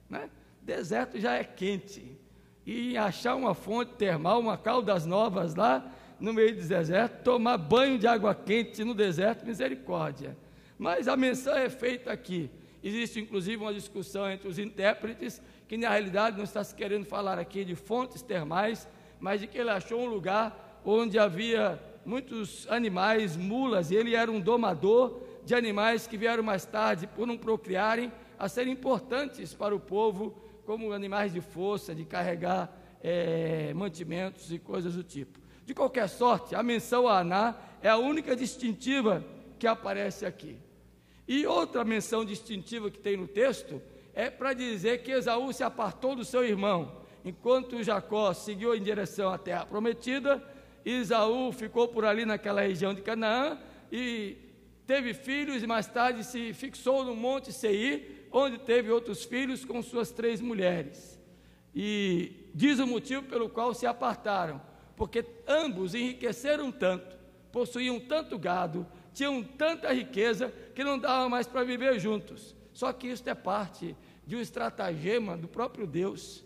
né? Deserto já é quente, e achar uma fonte termal, uma Caldas Novas lá no meio do deserto, tomar banho de água quente no deserto, misericórdia. Mas a menção é feita aqui. Existe inclusive uma discussão entre os intérpretes, que na realidade não está se querendo falar aqui de fontes termais, mas de que ele achou um lugar onde havia muitos animais, mulas, e ele era um domador de animais que vieram mais tarde, por não procriarem, a serem importantes para o povo, como animais de força, de carregar mantimentos e coisas do tipo. De qualquer sorte, a menção a Aná é a única distintiva que aparece aqui. E outra menção distintiva que tem no texto é para dizer que Esaú se apartou do seu irmão, enquanto Jacó seguiu em direção à terra prometida. Esaú ficou por ali naquela região de Canaã e teve filhos, e mais tarde se fixou no monte Seir, onde teve outros filhos com suas 3 mulheres. E diz o motivo pelo qual se apartaram: porque ambos enriqueceram tanto, possuíam tanto gado, tinham tanta riqueza, que não dava mais para viver juntos. Só que isso é parte de um estratagema do próprio Deus,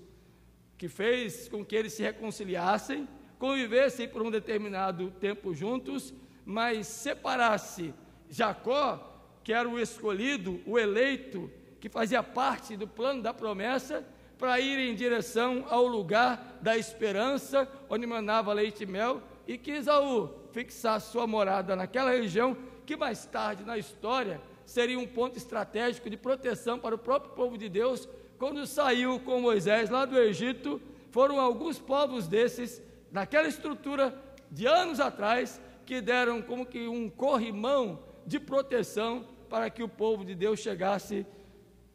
que fez com que eles se reconciliassem, convivessem por um determinado tempo juntos, mas separasse Jacó, que era o escolhido, o eleito, que fazia parte do plano da promessa, para ir em direção ao lugar da esperança, onde manava leite e mel, e que Esaú fixasse sua morada naquela região, que mais tarde na história seria um ponto estratégico de proteção para o próprio povo de Deus. Quando saiu com Moisés lá do Egito, foram alguns povos desses, naquela estrutura de anos atrás, que deram como que um corrimão de proteção para que o povo de Deus chegasse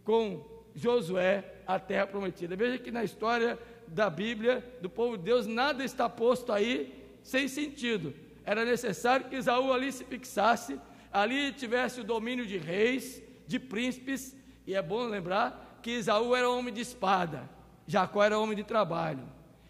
com Josué à terra prometida. Veja que na história da Bíblia, do povo de Deus, nada está posto aí sem sentido. Era necessário que Esaú ali se fixasse, ali tivesse o domínio de reis, de príncipes, e é bom lembrar que Esaú era homem de espada, Jacó era homem de trabalho.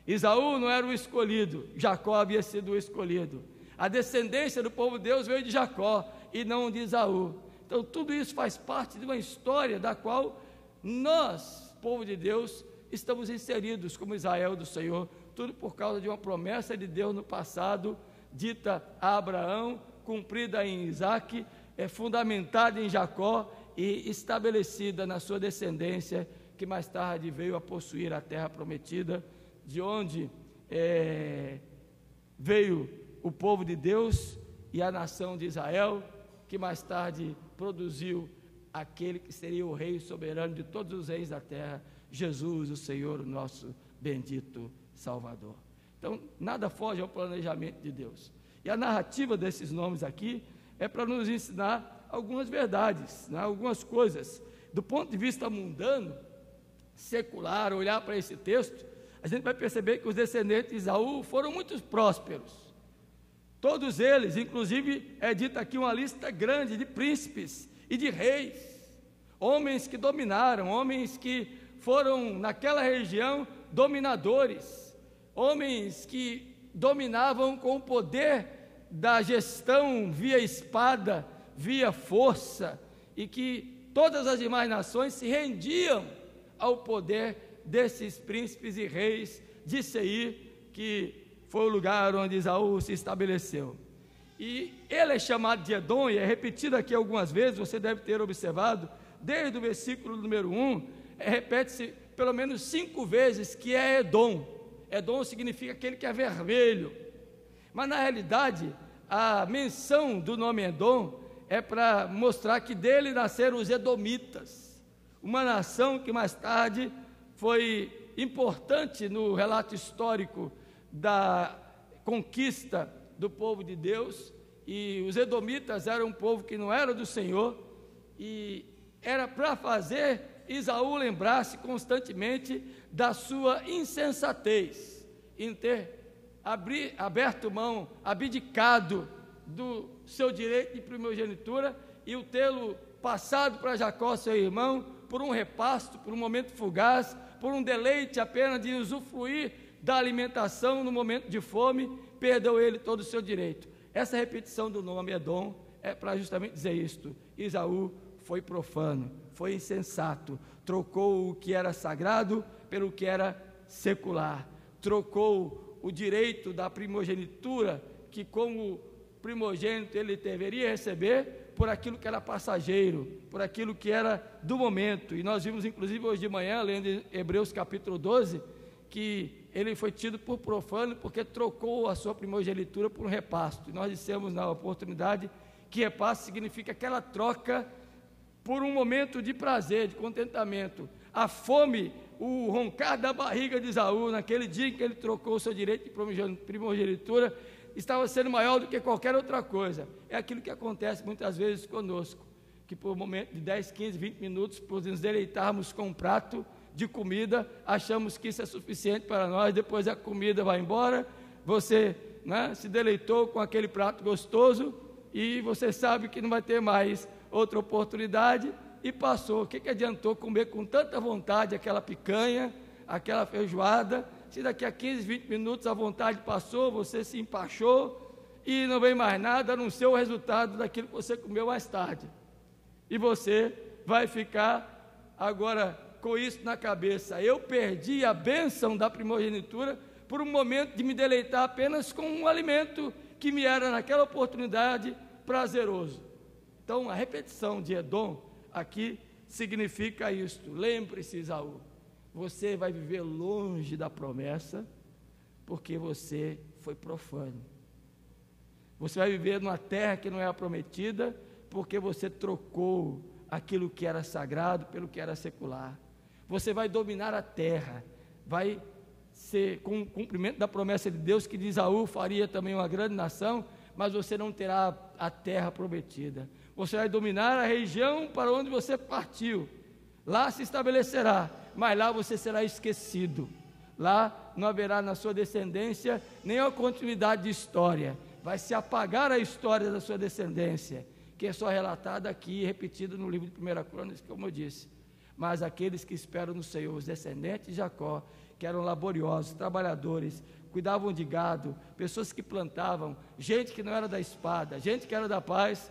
Esaú não era o escolhido, Jacó havia sido o escolhido. A descendência do povo de Deus veio de Jacó e não de Esaú. Então tudo isso faz parte de uma história da qual nós, povo de Deus, estamos inseridos como Israel do Senhor, tudo por causa de uma promessa de Deus no passado, dita a Abraão, cumprida em Isaque, fundamentada em Jacó e estabelecida na sua descendência, que mais tarde veio a possuir a terra prometida, de onde veio o povo de Deus e a nação de Israel, que mais tarde produziu aquele que seria o rei soberano de todos os reis da terra, Jesus, o Senhor, o nosso bendito Salvador. Então, nada foge ao planejamento de Deus. E a narrativa desses nomes aqui é para nos ensinar algumas verdades, né? Algumas coisas. Do ponto de vista mundano, secular, olhar para esse texto, a gente vai perceber que os descendentes de Esaú foram muito prósperos. Todos eles, inclusive, é dita aqui uma lista grande de príncipes e de reis, homens que dominaram, homens que foram naquela região dominadores, homens que dominavam com o poder da gestão via espada, via força, e que todas as demais nações se rendiam ao poder desses príncipes e reis de Seir, que foi o lugar onde Esaú se estabeleceu. E ele é chamado de Edom, e é repetido aqui algumas vezes, você deve ter observado, desde o versículo número 1, repete-se pelo menos 5 vezes que é Edom. Edom significa aquele que é vermelho, mas na realidade, a menção do nome Edom é para mostrar que dele nasceram os edomitas, uma nação que mais tarde foi importante no relato histórico da conquista do povo de Deus. E os edomitas eram um povo que não era do Senhor, e era para fazer Esaú lembrar-se constantemente da sua insensatez, em ter aberto mão, abdicado do seu direito de primogenitura, e o tê-lo passado para Jacó, seu irmão, por um repasto, por um momento fugaz, por um deleite apenas de usufruir da alimentação no momento de fome, perdeu ele todo o seu direito. Essa repetição do nome Edom é para justamente dizer isto: Esaú foi profano, foi insensato, trocou o que era sagrado pelo que era secular, trocou o direito da primogenitura, que como primogênito ele deveria receber, por aquilo que era passageiro, por aquilo que era do momento. E nós vimos inclusive hoje de manhã, lendo Hebreus capítulo 12, que ele foi tido por profano porque trocou a sua primogenitura por um repasto. E nós dissemos na oportunidade que repasto significa aquela troca por um momento de prazer, de contentamento. A fome, o roncar da barriga de Esaú, naquele dia em que ele trocou o seu direito de primogenitura, estava sendo maior do que qualquer outra coisa. É aquilo que acontece muitas vezes conosco, que por um momento de 10, 15, 20 minutos, por nos deleitarmos com um prato de comida, achamos que isso é suficiente para nós, depois a comida vai embora, você, né, se deleitou com aquele prato gostoso, e você sabe que não vai ter mais outra oportunidade, e passou. O que adiantou comer com tanta vontade aquela picanha, aquela feijoada, se daqui a 15, 20 minutos a vontade passou, você se empachou, e não vem mais nada, a não ser o resultado daquilo que você comeu mais tarde, e você vai ficar agora com isso na cabeça: eu perdi a bênção da primogenitura por um momento de me deleitar apenas com um alimento que me era naquela oportunidade prazeroso. Então a repetição de Edom aqui significa isto. Lembre-se, Esaú, você vai viver longe da promessa porque você foi profano. Você vai viver numa terra que não é a prometida porque você trocou aquilo que era sagrado pelo que era secular. Você vai dominar a terra, vai ser com o cumprimento da promessa de Deus, que de Esaú faria também uma grande nação, mas você não terá a terra prometida. Você vai dominar a região para onde você partiu, lá se estabelecerá, mas lá você será esquecido. Lá não haverá na sua descendência nenhuma continuidade de história, vai se apagar a história da sua descendência, que é só relatada aqui e repetida no livro de 1 Crônicas, como eu disse. Mas aqueles que esperam no Senhor, os descendentes de Jacó, que eram laboriosos, trabalhadores, cuidavam de gado, pessoas que plantavam, gente que não era da espada, gente que era da paz,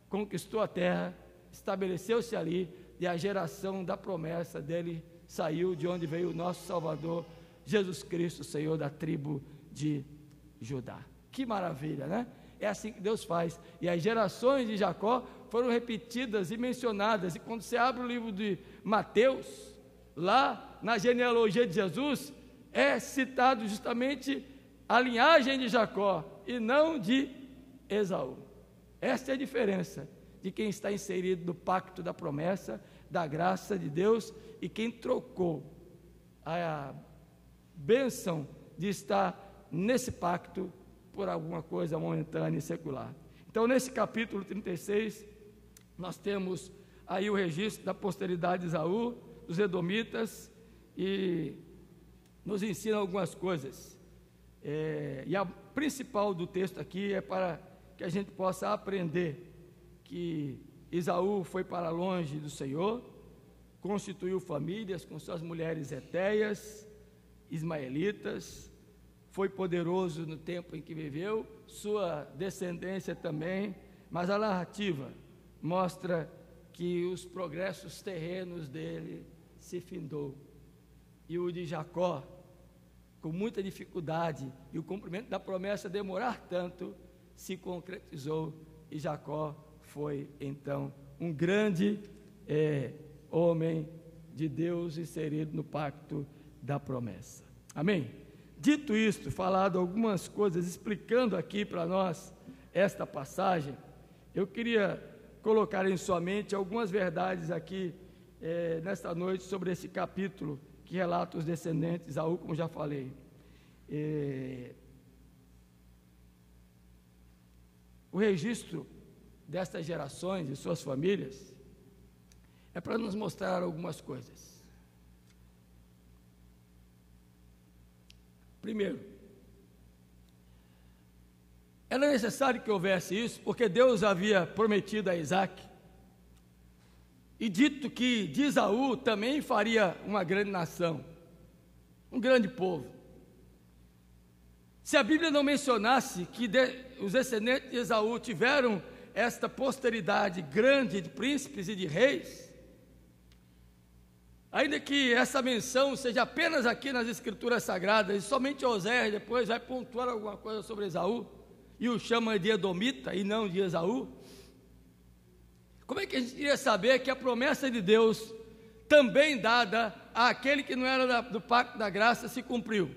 conquistou a terra, estabeleceu-se ali, e a geração da promessa dele saiu de onde veio o nosso Salvador, Jesus Cristo, Senhor da tribo de Judá. Que maravilha, né? É assim que Deus faz. E as gerações de Jacó foram repetidas e mencionadas. E quando você abre o livro de Mateus, lá na genealogia de Jesus, é citado justamente a linhagem de Jacó e não de Esaú. Esta é a diferença de quem está inserido no pacto da promessa, da graça de Deus, e quem trocou a bênção de estar nesse pacto por alguma coisa momentânea e secular. Então, nesse capítulo 36, nós temos aí o registro da posteridade de Esaú, dos edomitas, e nos ensina algumas coisas. E a principal do texto aqui é para que a gente possa aprender que Esaú foi para longe do Senhor, constituiu famílias com suas mulheres hetéias, ismaelitas, foi poderoso no tempo em que viveu, sua descendência também, mas a narrativa mostra que os progressos terrenos dele se findou, e o de Jacó, com muita dificuldade, e o cumprimento da promessa demorar tanto, se concretizou, e Jacó foi então um grande homem de Deus inserido no pacto da promessa. Amém? Dito isto, falado algumas coisas, explicando aqui para nós esta passagem, eu queria colocar em sua mente algumas verdades aqui nesta noite sobre esse capítulo que relata os descendentes de Esaú, como já falei. O registro destas gerações e suas famílias é para nos mostrar algumas coisas. Primeiro, era necessário que houvesse isso, porque Deus havia prometido a Isaac e dito que de Esaú também faria uma grande nação, um grande povo. Se a Bíblia não mencionasse que os descendentes de Esaú tiveram esta posteridade grande de príncipes e de reis, ainda que essa menção seja apenas aqui nas Escrituras Sagradas, e somente Oséias depois vai pontuar alguma coisa sobre Esaú, e o chama de Edomita e não de Esaú, como é que a gente iria saber que a promessa de Deus, também dada àquele que não era do pacto da graça, se cumpriu?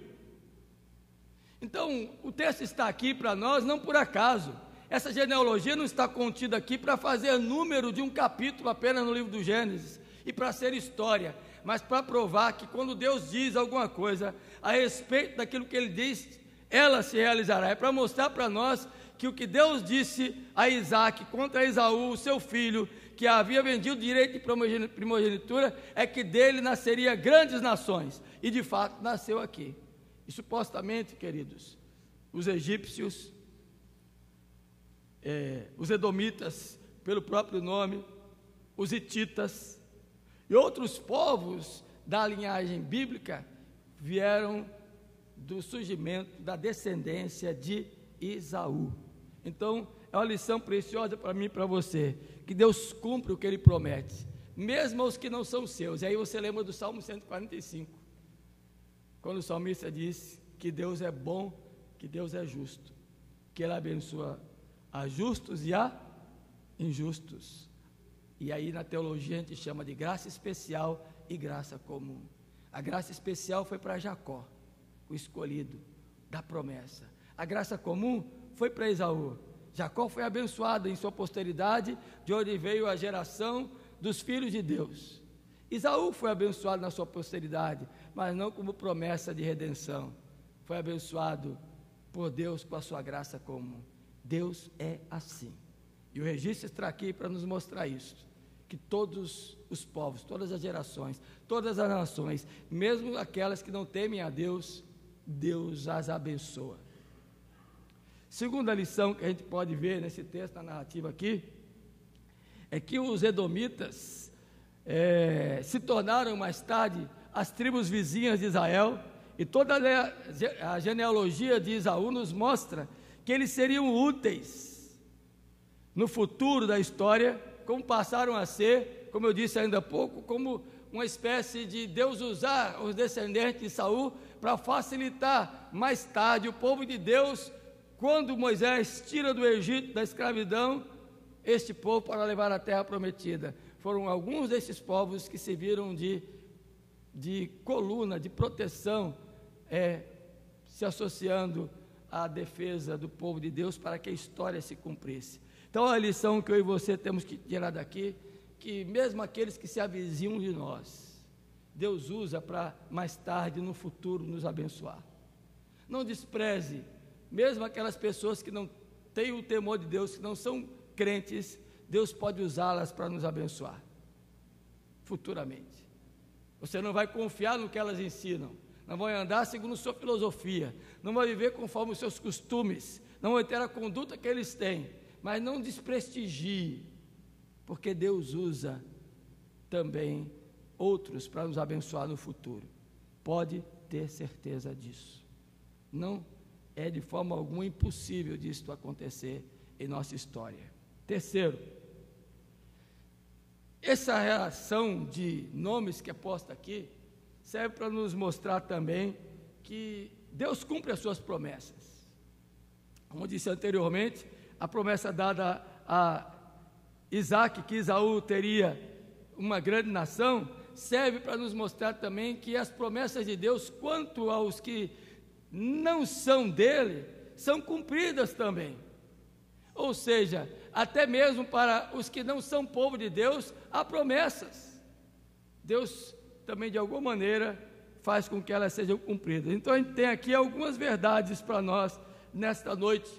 Então, o texto está aqui para nós não por acaso. Essa genealogia não está contida aqui para fazer número de um capítulo apenas no livro do Gênesis e para ser história, mas para provar que quando Deus diz alguma coisa a respeito daquilo que Ele diz, ela se realizará. É para mostrar para nós que o que Deus disse a Isaac contra Esaú, o seu filho, que havia vendido o direito de primogenitura, é que dele nasceria grandes nações, e de fato nasceu aqui. E supostamente, queridos, os egípcios, os edomitas, pelo próprio nome, os hititas e outros povos da linhagem bíblica vieram do surgimento da descendência de Esaú. Então, é uma lição preciosa para mim e para você, que Deus cumpre o que Ele promete, mesmo aos que não são seus. E aí você lembra do Salmo 145, quando o salmista diz que Deus é bom, que Deus é justo, que Ele abençoa a justos e a injustos. E aí na teologia a gente chama de graça especial e graça comum. A graça especial foi para Jacó, o escolhido da promessa. A graça comum foi para Esaú. Jacó foi abençoado em sua posteridade, de onde veio a geração dos filhos de Deus. Esaú foi abençoado na sua posteridade, mas não como promessa de redenção. Foi abençoado por Deus com a sua graça comum. Deus é assim. E o registro está aqui para nos mostrar isso, que todos os povos, todas as gerações, todas as nações, mesmo aquelas que não temem a Deus, Deus as abençoa. Segunda lição que a gente pode ver nesse texto, na narrativa aqui, é que os edomitas se tornaram mais tarde as tribos vizinhas de Israel, e toda a genealogia de Esaú nos mostra que eles seriam úteis no futuro da história, como passaram a ser, como eu disse ainda há pouco, como uma espécie de Deus usar os descendentes de Saul para facilitar mais tarde o povo de Deus, quando Moisés tira do Egito, da escravidão, este povo para levar a terra prometida. Foram alguns desses povos que serviram de coluna, de proteção, se associando à defesa do povo de Deus para que a história se cumprisse. Então a lição que eu e você temos que tirar daqui, que mesmo aqueles que se avizinham de nós, Deus usa para mais tarde, no futuro, nos abençoar. Não despreze, mesmo aquelas pessoas que não têm o temor de Deus, que não são crentes, Deus pode usá-las para nos abençoar, futuramente. Você não vai confiar no que elas ensinam, não vai andar segundo sua filosofia, não vai viver conforme os seus costumes, não vai ter a conduta que eles têm, mas não desprestigie, porque Deus usa também outros para nos abençoar no futuro. Pode ter certeza disso. Não é de forma alguma impossível disso acontecer em nossa história. Terceiro, essa relação de nomes que é posta aqui serve para nos mostrar também que Deus cumpre as suas promessas. Como disse anteriormente, a promessa dada a Isaac, que Esaú teria uma grande nação, serve para nos mostrar também que as promessas de Deus quanto aos que não são dele, são cumpridas também. Ou seja, até mesmo para os que não são povo de Deus, há promessas. Deus também, de alguma maneira, faz com que elas sejam cumpridas. Então, a gente tem aqui algumas verdades para nós nesta noite,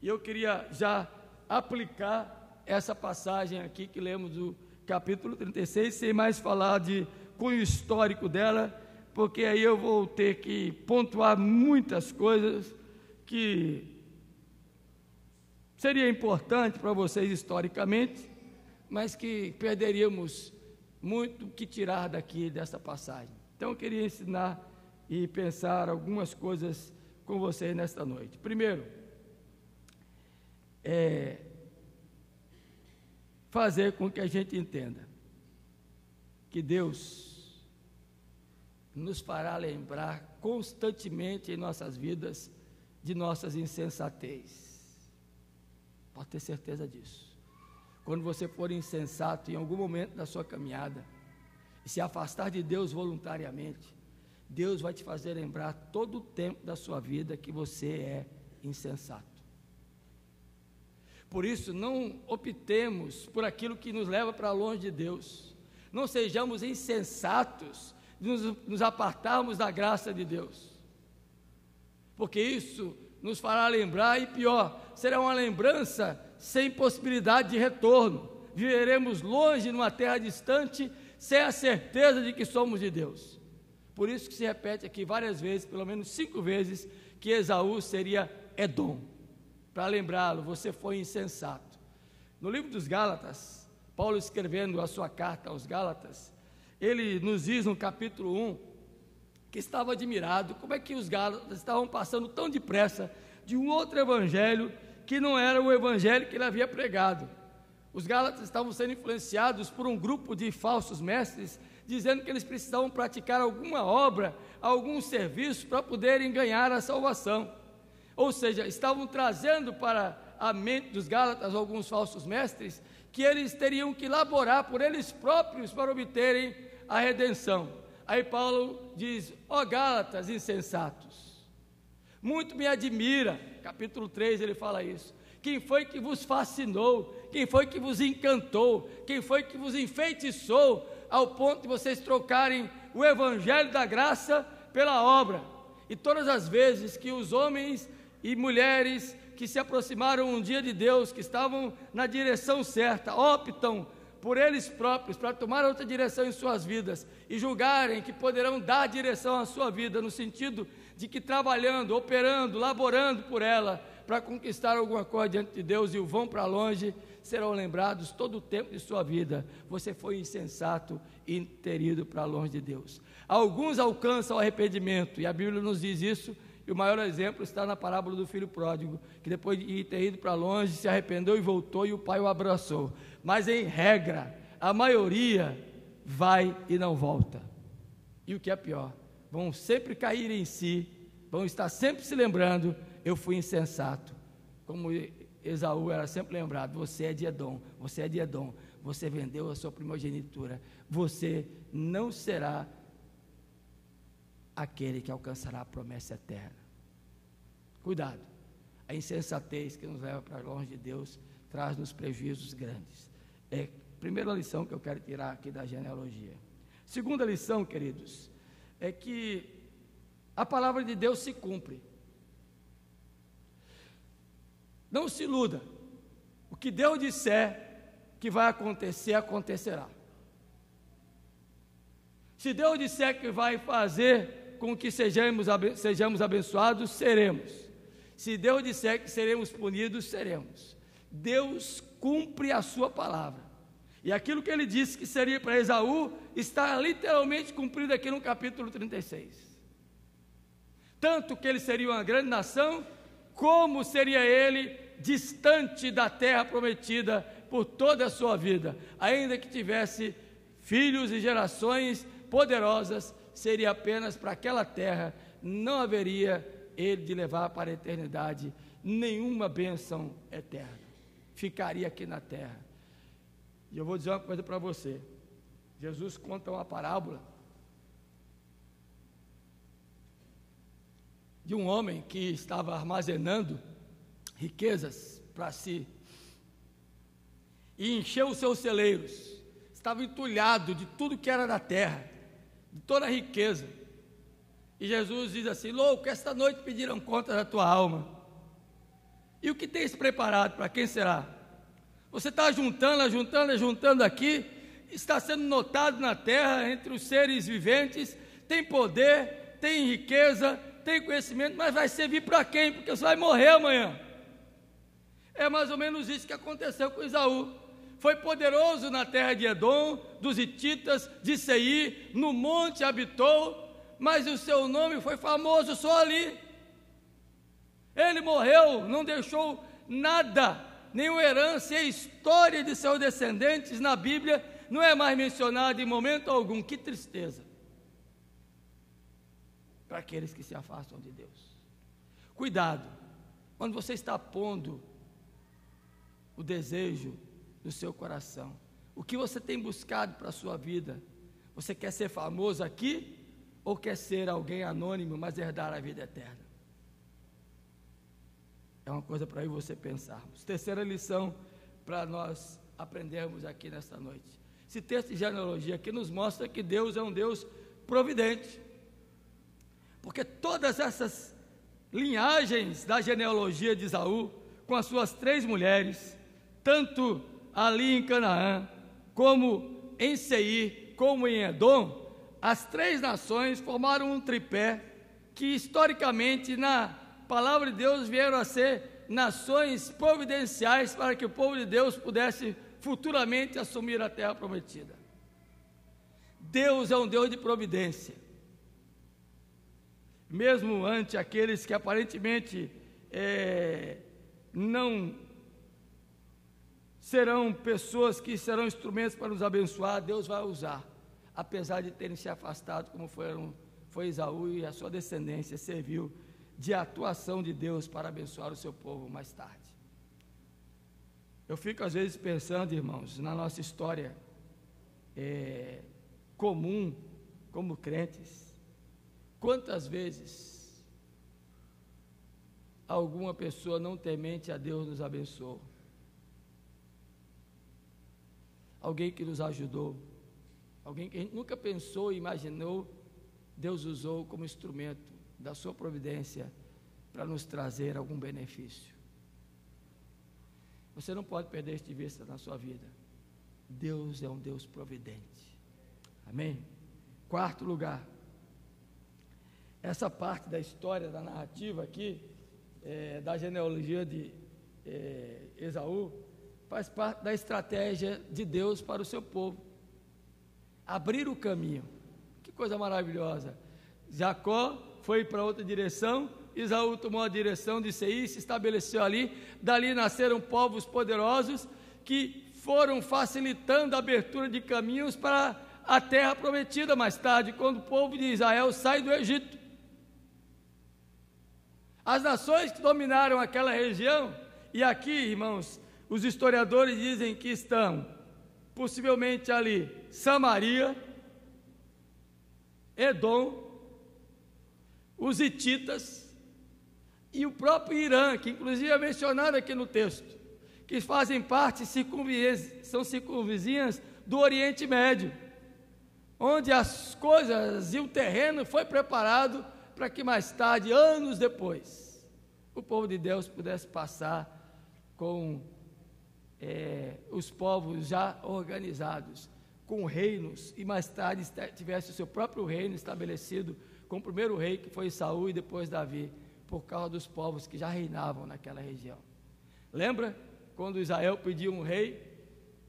e eu queria já aplicar essa passagem aqui que lemos do capítulo 36, sem mais falar de cunho histórico dela, porque aí eu vou ter que pontuar muitas coisas que seria importante para vocês historicamente, mas que perderíamos muito que tirar daqui dessa passagem. Então eu queria ensinar e pensar algumas coisas com vocês nesta noite. Primeiro, fazer com que a gente entenda que Deus nos fará lembrar constantemente em nossas vidas de nossas insensatez. Pode ter certeza disso. Quando você for insensato em algum momento da sua caminhada e se afastar de Deus voluntariamente, Deus vai te fazer lembrar todo o tempo da sua vida que você é insensato. Por isso, não optemos por aquilo que nos leva para longe de Deus. Não sejamos insensatos de nos apartarmos da graça de Deus, porque isso nos fará lembrar, e pior, será uma lembrança sem possibilidade de retorno. Viveremos longe, numa terra distante, sem a certeza de que somos de Deus. Por isso que se repete aqui várias vezes, pelo menos 5 vezes, que Esaú seria Edom, para lembrá-lo, você foi insensato. No livro dos Gálatas, Paulo, escrevendo a sua carta aos Gálatas, ele nos diz no capítulo 1, que estava admirado como é que os Gálatas estavam passando tão depressa de um outro evangelho que não era o evangelho que ele havia pregado. Os Gálatas estavam sendo influenciados por um grupo de falsos mestres, dizendo que eles precisavam praticar alguma obra, algum serviço para poderem ganhar a salvação. Ou seja, estavam trazendo para a mente dos Gálatas alguns falsos mestres, que eles teriam que laborar por eles próprios para obterem a redenção. Aí Paulo diz: ó Gálatas insensatos, muito me admira, capítulo 3 ele fala isso, quem foi que vos fascinou, quem foi que vos encantou, quem foi que vos enfeitiçou, ao ponto de vocês trocarem o evangelho da graça pela obra. E todas as vezes que os homens e mulheres que se aproximaram um dia de Deus, que estavam na direção certa, optam por eles próprios para tomar outra direção em suas vidas e julgarem que poderão dar direção à sua vida, no sentido de que trabalhando, operando, laborando por ela, para conquistar alguma coisa diante de Deus, e o vão para longe, serão lembrados todo o tempo de sua vida: você foi insensato e ter ido para longe de Deus. Alguns alcançam o arrependimento, e a Bíblia nos diz isso, e o maior exemplo está na parábola do filho pródigo, que depois de ter ido para longe, se arrependeu e voltou, e o pai o abraçou. Mas em regra, a maioria vai e não volta. E o que é pior, vão sempre cair em si, vão estar sempre se lembrando: eu fui insensato. Como Esaú era sempre lembrado: você é de Edom, você é de Edom, você vendeu a sua primogenitura, você não será aquele que alcançará a promessa eterna. Cuidado, a insensatez que nos leva para longe de Deus traz-nos prejuízos grandes. É a primeira lição que eu quero tirar aqui da genealogia. Segunda lição, queridos, é que a palavra de Deus se cumpre. Não se iluda, o que Deus disser que vai acontecer, acontecerá. Se Deus disser que vai fazer com que sejamos abençoados, seremos. Se Deus disser que seremos punidos, seremos. Deus cumpre a sua palavra, e aquilo que ele disse que seria para Esaú, está literalmente cumprido aqui no capítulo 36, tanto que ele seria uma grande nação, como seria ele distante da terra prometida por toda a sua vida, ainda que tivesse filhos e gerações poderosas, seria apenas para aquela terra, não haveria ele de levar para a eternidade nenhuma bênção eterna, ficaria aqui na terra. E eu vou dizer uma coisa para você: Jesus conta uma parábola de um homem que estava armazenando riquezas para si, e encheu os seus celeiros, estava entulhado de tudo que era da terra, de toda a riqueza. E Jesus diz assim: louco, esta noite pediram conta da tua alma. E o que tens preparado, para quem será? Você está juntando aqui, está sendo notado na terra entre os seres viventes, tem poder, tem riqueza, tem conhecimento, mas vai servir para quem? Porque você vai morrer amanhã. É mais ou menos isso que aconteceu com Esaú. Foi poderoso na terra de Edom, dos hititas, de Seir, no monte habitou, mas o seu nome foi famoso só ali. Ele morreu, não deixou nada, nenhuma herança, e a história de seus descendentes na Bíblia não é mais mencionada em momento algum. Que tristeza para aqueles que se afastam de Deus. Cuidado, quando você está pondo o desejo do seu coração, o que você tem buscado para a sua vida? Você quer ser famoso aqui, ou quer ser alguém anônimo, mas herdar a vida eterna? É uma coisa para eu e você pensarmos. Terceira lição para nós aprendermos aqui nesta noite. Esse texto de genealogia aqui nos mostra que Deus é um Deus providente, porque todas essas linhagens da genealogia de Esaú, com as suas 3 mulheres, tanto ali em Canaã, como em Seir, como em Edom, as 3 nações formaram um tripé que historicamente na palavra de Deus vieram a ser nações providenciais para que o povo de Deus pudesse futuramente assumir a terra prometida. Deus é um Deus de providência. Mesmo ante aqueles que aparentemente não serão pessoas que serão instrumentos para nos abençoar, Deus vai usar, apesar de terem se afastado, como foi Esaú e a sua descendência, serviu de atuação de Deus para abençoar o seu povo mais tarde. Eu fico às vezes pensando, irmãos, na nossa história comum, como crentes, quantas vezes alguma pessoa não temente a Deus nos abençoou, alguém que nos ajudou, alguém que a gente nunca pensou e imaginou, Deus usou como instrumento da sua providência para nos trazer algum benefício. Você não pode perder isso de vista na sua vida. Deus é um Deus providente. Amém? 4º lugar, essa parte da história, da narrativa aqui, da genealogia de Esaú, faz parte da estratégia de Deus para o seu povo. Abrir o caminho. Que coisa maravilhosa. Jacó foi para outra direção, Esaú tomou a direção de Seir, se estabeleceu ali, dali nasceram povos poderosos que foram facilitando a abertura de caminhos para a terra prometida mais tarde, quando o povo de Israel sai do Egito. As nações que dominaram aquela região, e aqui, irmãos, os historiadores dizem que estão possivelmente ali Samaria, Edom, os hititas e o próprio Irã, que inclusive é mencionado aqui no texto, que fazem parte, são circunvizinhas do Oriente Médio, onde as coisas e o terreno foi preparado para que mais tarde, anos depois, o povo de Deus pudesse passar com os povos já organizados, com reinos, e mais tarde tivesse o seu próprio reino estabelecido com o primeiro rei, que foi Saul, e depois Davi, por causa dos povos que já reinavam naquela região. Lembra quando Israel pediu um rei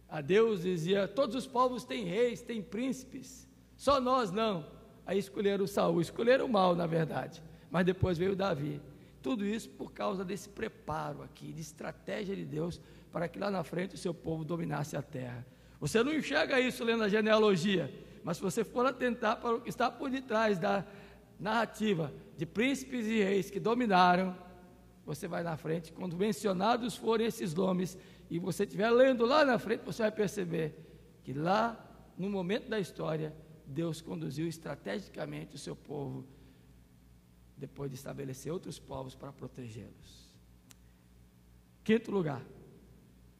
a Deus, dizia: todos os povos têm reis, têm príncipes, só nós não. Aí escolheram Saul, escolheram mal, na verdade, mas depois veio Davi. Tudo isso por causa desse preparo aqui, de estratégia de Deus, para que lá na frente o seu povo dominasse a terra. Você não enxerga isso lendo a genealogia, mas se você for atentar para o que está por detrás da narrativa de príncipes e reis que dominaram, você vai na frente, quando mencionados forem esses nomes, e você estiver lendo lá na frente, você vai perceber que lá, no momento da história, Deus conduziu estrategicamente o seu povo, depois de estabelecer outros povos para protegê-los. 5º lugar,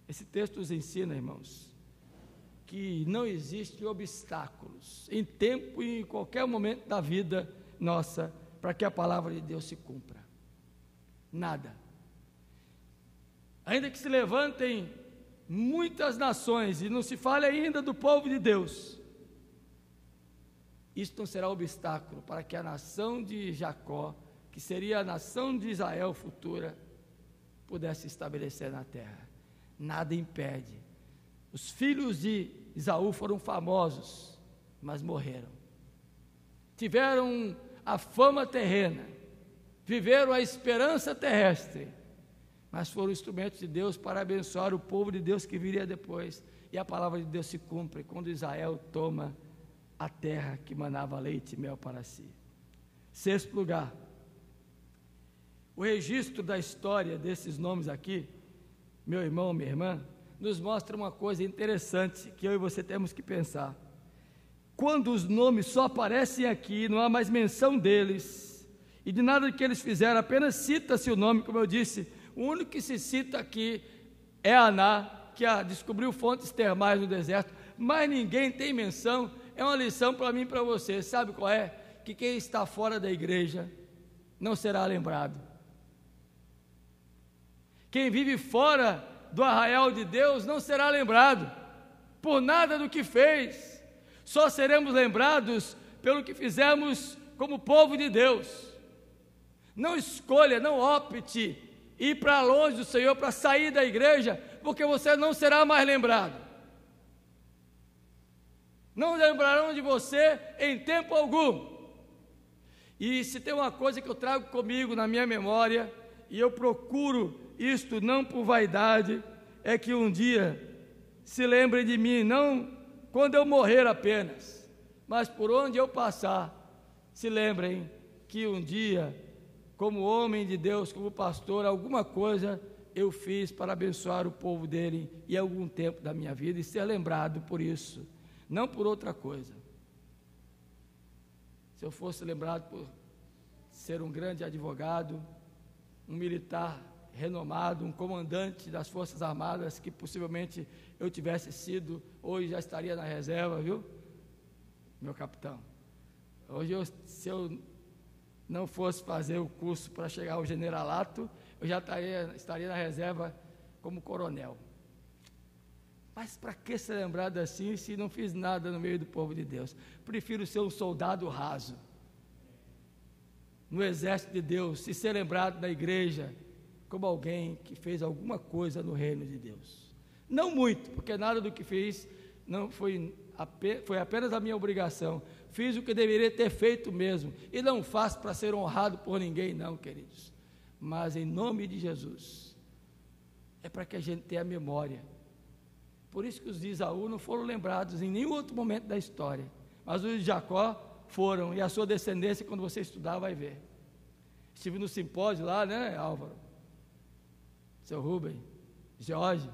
esse texto nos ensina, irmãos, que não existem obstáculos em tempo e em qualquer momento da vida nossa para que a palavra de Deus se cumpra. Nada. Ainda que se levantem muitas nações e não se fale ainda do povo de Deus, isso não será obstáculo para que a nação de Jacó, que seria a nação de Israel futura, pudesse se estabelecer na terra. Nada impede. Os filhos de Esaú foram famosos, mas morreram. Tiveram a fama terrena, viveram a esperança terrestre, mas foram instrumentos de Deus para abençoar o povo de Deus que viria depois, e a palavra de Deus se cumpre quando Israel toma a terra que manava leite e mel para si. 6º lugar, o registro da história desses nomes aqui, meu irmão, minha irmã, nos mostra uma coisa interessante que eu e você temos que pensar. quando os nomes só aparecem aqui, não há mais menção deles, e de nada que eles fizeram, apenas cita-se o nome, como eu disse, o único que se cita aqui é Aná, que descobriu fontes termais no deserto, mas ninguém tem menção. É uma lição para mim e para você, sabe qual é? Que quem está fora da igreja não será lembrado. Quem vive fora do arraial de Deus não será lembrado por nada do que fez. Só seremos lembrados pelo que fizemos como povo de Deus. Não escolha, não opte ir para longe do Senhor para sair da igreja, porque você não será mais lembrado. Não lembrarão de você em tempo algum. E se tem uma coisa que eu trago comigo na minha memória, e eu procuro isto não por vaidade, é que um dia se lembrem de mim, não quando eu morrer apenas, mas por onde eu passar, se lembrem que um dia, como homem de Deus, como pastor, alguma coisa eu fiz para abençoar o povo dele em algum tempo da minha vida, e ser lembrado por isso, não por outra coisa. Se eu fosse lembrado por ser um grande advogado, um militar renomado, um comandante das Forças Armadas, que possivelmente eu tivesse sido, hoje já estaria na reserva, viu, meu capitão? Hoje, se eu não fosse fazer o curso para chegar ao generalato, eu já estaria na reserva como coronel. Mas para que ser lembrado assim, se não fiz nada no meio do povo de Deus? Prefiro ser um soldado raso no exército de Deus, e ser lembrado na igreja como alguém que fez alguma coisa no reino de Deus. Não muito, porque nada do que fiz não foi apenas a minha obrigação. Fiz o que deveria ter feito mesmo, e não faço para ser honrado por ninguém, não, queridos. Mas em nome de Jesus, é para que a gente tenha memória. Por isso que os de Isaú não foram lembrados em nenhum outro momento da história, mas os de Jacó foram, e a sua descendência, quando você estudar, vai ver. Estive no simpósio lá, né, Álvaro? Seu Rubem, Jorge,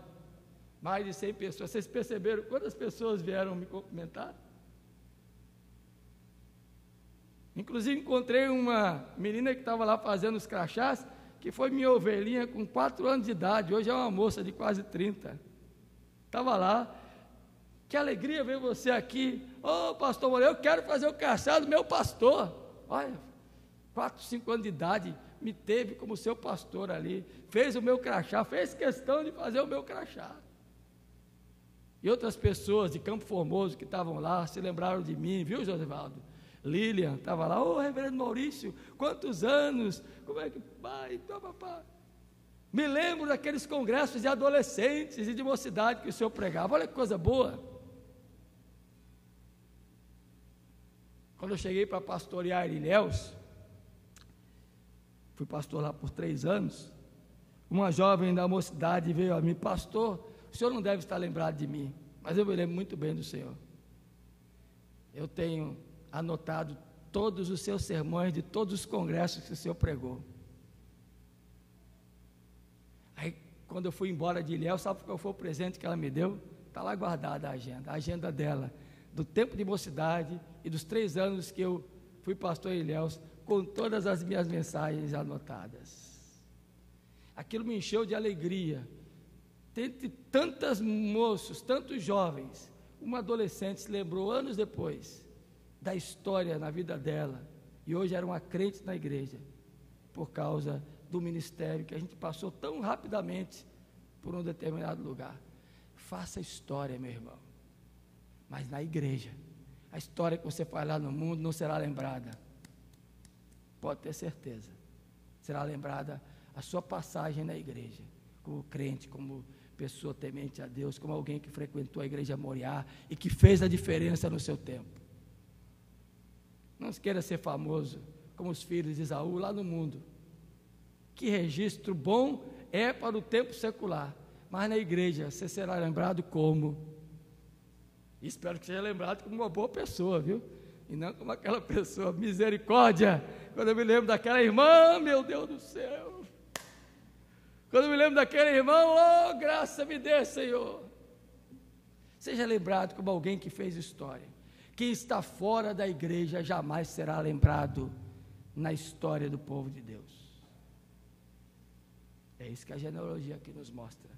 mais de 100 pessoas. Vocês perceberam quantas pessoas vieram me cumprimentar? Inclusive encontrei uma menina que estava lá fazendo os crachás, que foi minha ovelhinha com 4 anos de idade, hoje é uma moça de quase 30. Estava lá. Que alegria ver você aqui. Ô, pastor Moreira, eu quero fazer o crachá do meu pastor. Olha, 4, 5 anos de idade, me teve como seu pastor ali, fez o meu crachá, fez questão de fazer o meu crachá. E outras pessoas de Campo Formoso que estavam lá, se lembraram de mim, viu, Josivaldo? Lilian estava lá, ô, reverendo Maurício, quantos anos, como é que vai, então, papai? Me lembro daqueles congressos de adolescentes e de mocidade que o senhor pregava, olha que coisa boa. Quando eu cheguei para pastorear Ilhéus, fui pastor lá por 3 anos, uma jovem da mocidade veio a mim, pastor, o senhor não deve estar lembrado de mim, mas eu me lembro muito bem do senhor. Eu tenho anotado todos os seus sermões de todos os congressos que o senhor pregou. Aí, quando eu fui embora de Ilhéus, sabe qual foi o presente que ela me deu? Está lá guardada a agenda dela, do tempo de mocidade e dos 3 anos que eu fui pastor em Ilhéus, com todas as minhas mensagens anotadas. Aquilo me encheu de alegria. Entre tantos moços, tantos jovens, uma adolescente se lembrou anos depois da história na vida dela, e hoje era uma crente na igreja, por causa do ministério que a gente passou tão rapidamente por um determinado lugar. Faça história, meu irmão, mas na igreja. A história que você faz lá no mundo não será lembrada, pode ter certeza. Será lembrada a sua passagem na igreja, como crente, como pessoa temente a Deus, como alguém que frequentou a igreja Moriá e que fez a diferença no seu tempo. Não se queira ser famoso como os filhos de Isaú lá no mundo. Que registro bom é para o tempo secular, mas na igreja você será lembrado como? Espero que seja lembrado como uma boa pessoa, viu? E não como aquela pessoa, misericórdia. Quando eu me lembro daquela irmã, meu Deus do céu. Quando eu me lembro daquele irmão, oh, graça me dê, Senhor. Seja lembrado como alguém que fez história. quem está fora da igreja jamais será lembrado na história do povo de Deus. É isso que a genealogia aqui nos mostra,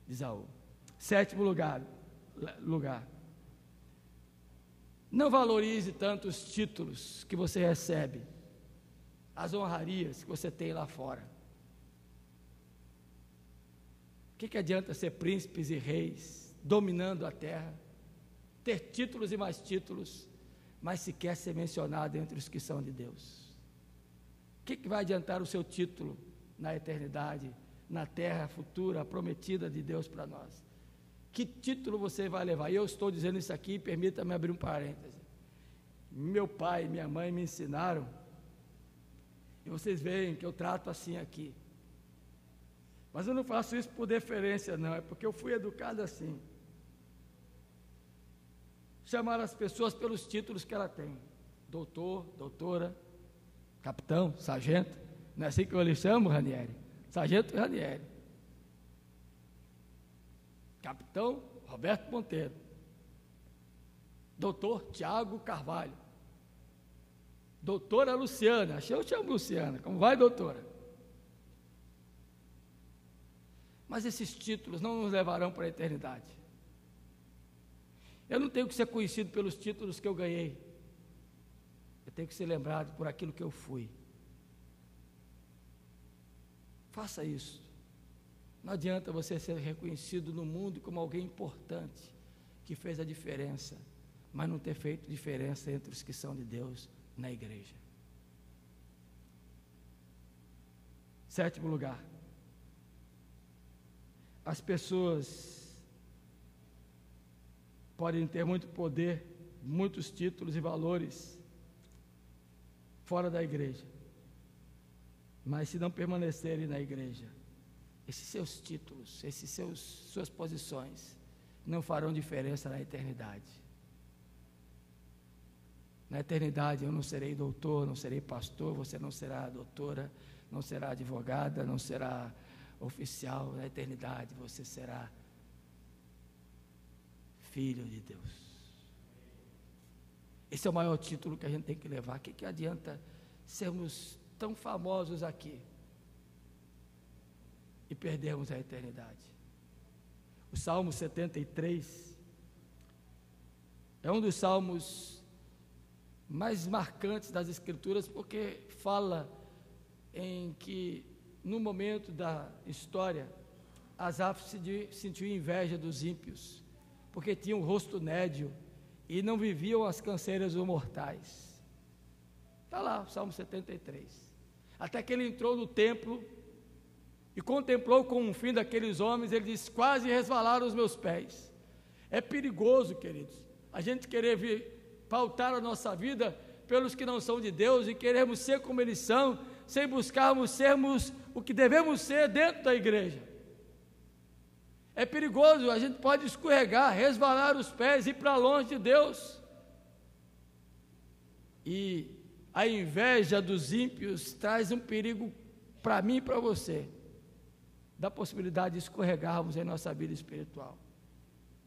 de Esaú. 7º lugar. Não valorize tanto os títulos que você recebe, as honrarias que você tem lá fora. O que adianta ser príncipes e reis, dominando a terra, ter títulos e mais títulos, mas sequer ser mencionado entre os que são de Deus? O que vai adiantar o seu título na eternidade, na terra futura, prometida de Deus para nós? Que título você vai levar? E eu estou dizendo isso aqui, permita-me abrir um parêntese. Meu pai e minha mãe me ensinaram, e vocês veem que eu trato assim aqui. Mas eu não faço isso por deferência, não, é porque eu fui educado assim. Chamar as pessoas pelos títulos que ela tem. Doutor, doutora, capitão, sargento. Não é assim que eu lhe chamo, Ranieri? Sargento Ranieri. Capitão Roberto Monteiro. Doutor Tiago Carvalho. Doutora Luciana. Eu chamo Luciana. Como vai, doutora? Mas esses títulos não nos levarão para a eternidade. Eu não tenho que ser conhecido pelos títulos que eu ganhei. Eu tenho que ser lembrado por aquilo que eu fui. Faça isso. Não adianta você ser reconhecido no mundo como alguém importante, que fez a diferença, mas não ter feito diferença entre os que são de Deus na igreja. 7º lugar. As pessoas podem ter muito poder, muitos títulos e valores fora da igreja, mas se não permanecerem na igreja, esses seus títulos, suas posições não farão diferença na eternidade. Na eternidade eu não serei doutor, não serei pastor, você não será doutora, não será advogada, não será oficial. Na eternidade você será filho de Deus. Esse é o maior título que a gente tem que levar. O que adianta sermos tão famosos aqui e perdermos a eternidade? O Salmo 73 é um dos salmos mais marcantes das Escrituras, porque fala em que no momento da história Asaf sentiu inveja dos ímpios, porque tinham um rosto nédio e não viviam as canseiras dos mortais. Está lá o Salmo 73. Até que ele entrou no templo e contemplou com o fim daqueles homens, ele diz: quase resvalaram os meus pés. É perigoso, queridos, a gente querer pautar a nossa vida pelos que não são de Deus e queremos ser como eles são, sem buscarmos sermos o que devemos ser dentro da igreja. É perigoso, a gente pode escorregar, resvalar os pés, ir para longe de Deus. E a inveja dos ímpios traz um perigo para mim e para você, da possibilidade de escorregarmos em nossa vida espiritual.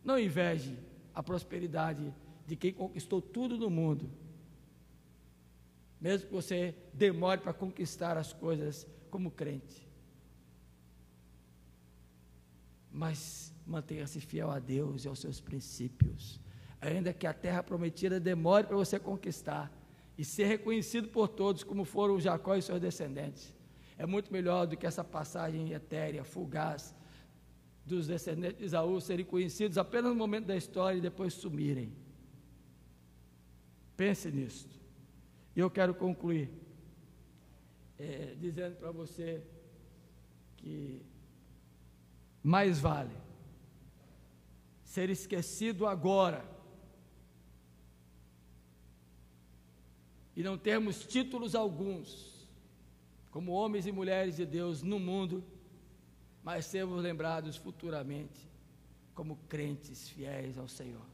Não inveje a prosperidade de quem conquistou tudo no mundo, mesmo que você demore para conquistar as coisas como crente. Mas mantenha-se fiel a Deus e aos seus princípios, ainda que a terra prometida demore para você conquistar e ser reconhecido por todos, como foram Jacó e seus descendentes. É muito melhor do que essa passagem etérea, fugaz, dos descendentes de Esaú serem conhecidos apenas no momento da história e depois sumirem. Pense nisso. E eu quero concluir dizendo para você que mais vale ser esquecido agora e não termos títulos alguns como homens e mulheres de Deus no mundo, mas sermos lembrados futuramente como crentes fiéis ao Senhor,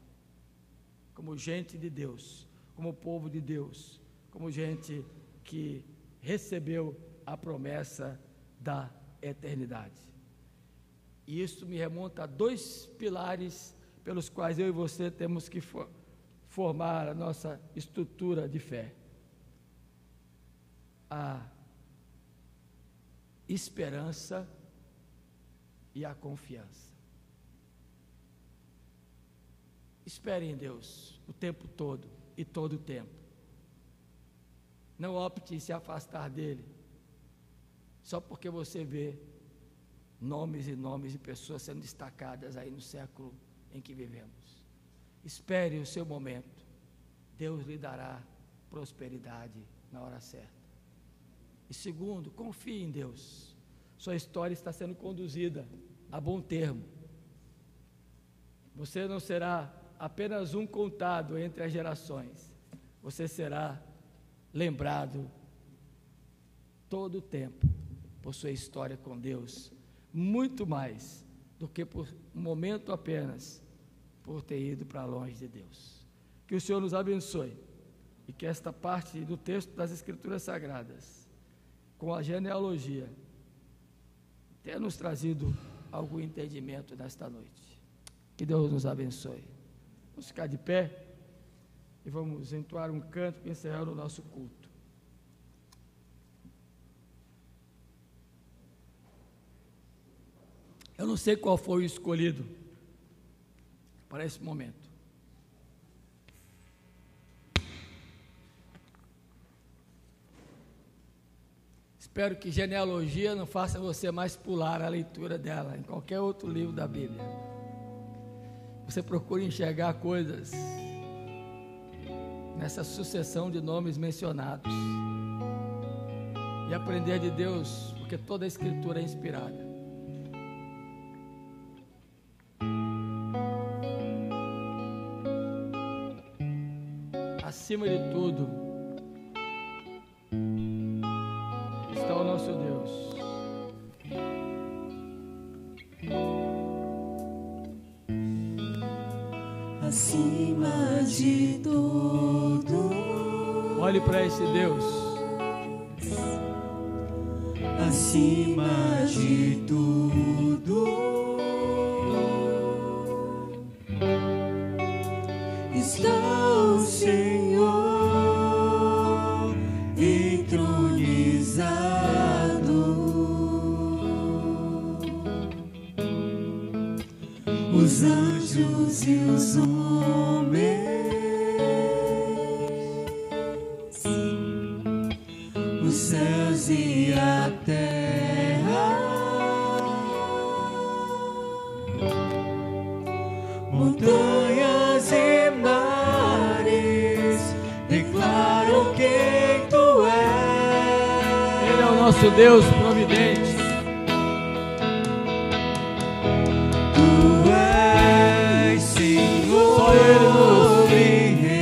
como gente de Deus, como povo de Deus, como gente que recebeu a promessa da eternidade. E isso me remonta a 2 pilares pelos quais eu e você temos que formar a nossa estrutura de fé. A esperança e a confiança. Espere em Deus o tempo todo e todo o tempo. Não opte em se afastar dele só porque você vê nomes e nomes de pessoas sendo destacadas aí no século em que vivemos. Espere o seu momento. Deus lhe dará prosperidade na hora certa. E segundo, confie em Deus. Sua história está sendo conduzida a bom termo. Você não será apenas um contado entre as gerações. Você será lembrado todo o tempo por sua história com Deus, muito mais do que por um momento apenas, por ter ido para longe de Deus. Que o Senhor nos abençoe e que esta parte do texto das Escrituras Sagradas, com a genealogia, tenha nos trazido algum entendimento nesta noite. Que Deus nos abençoe. Vamos ficar de pé e vamos entoar um canto encerrando o nosso culto. Eu não sei qual foi o escolhido para esse momento. Espero que genealogia não faça você mais pular a leitura dela em qualquer outro livro da Bíblia. Você procure enxergar coisas nessa sucessão de nomes mencionados e aprender de Deus, porque toda a Escritura é inspirada. Acima de tudo está o nosso Deus. Acima de tudo. Olhe para esse Deus. Acima de tudo está o Senhor entronizado. Os anjos e os homens, os céus e a terra, montanhas e mares declaram quem tu és. Ele é o nosso Deus providente. Tu és Senhor. Só Ele nos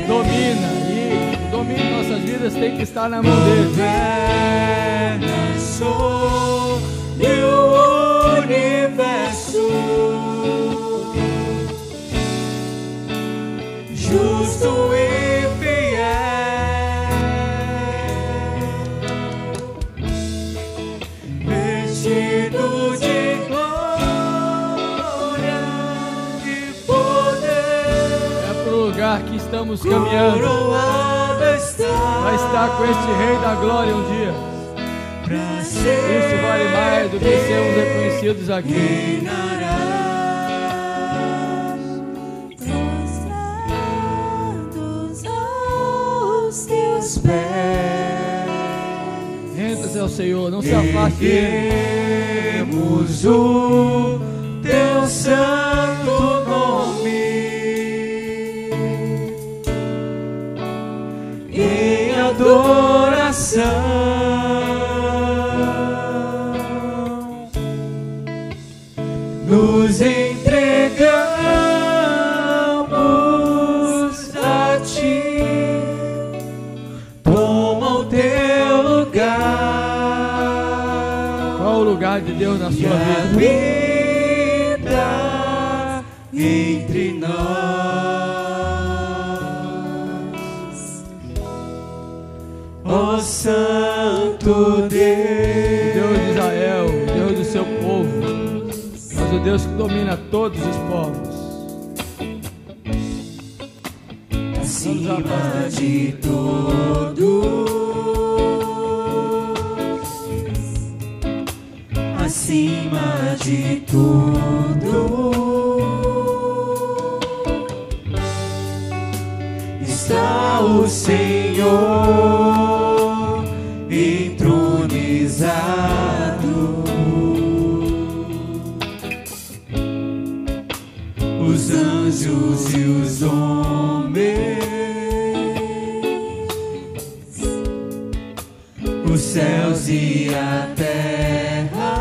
domina, e o domínio de nossas vidas tem que estar na mão dele. Governa sobre o universo, justo e fiel, vestido de glória e poder. É para o lugar que estamos caminhando. Coroado está Vai estar com este Rei da Glória um dia. pra ser. Isso vale mais do que sermos reconhecidos aqui. Reinarás prostrados aos teus pés. Renda-se ao Senhor, não se afaste dele. Erguemos o teu santo nome em adoração. Nos entregamos a ti, toma o teu lugar. Qual o lugar de Deus na sua vida? Habita entre nós, ó Santo Deus, Deus de Israel, Deus do seu povo, mas o Deus que domina todos os povos. acima de todos, acima de tudo, está o Senhor entronizado. Os anjos e os homens, os céus e a terra,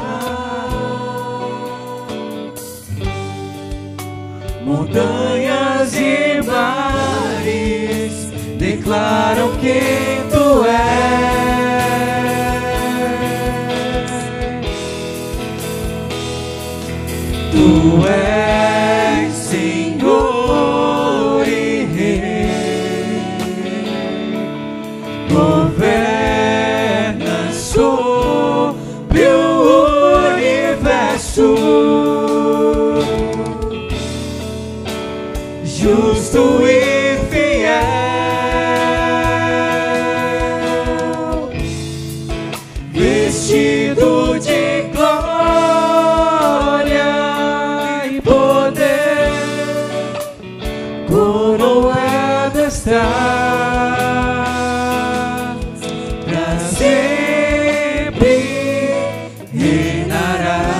montanhas e mares declaram quem tu és. Tu és Senhor e Rei, governa sobre o universo, justo e fiel, vestido de glória e poder, coroado está, pra sempre reinarás,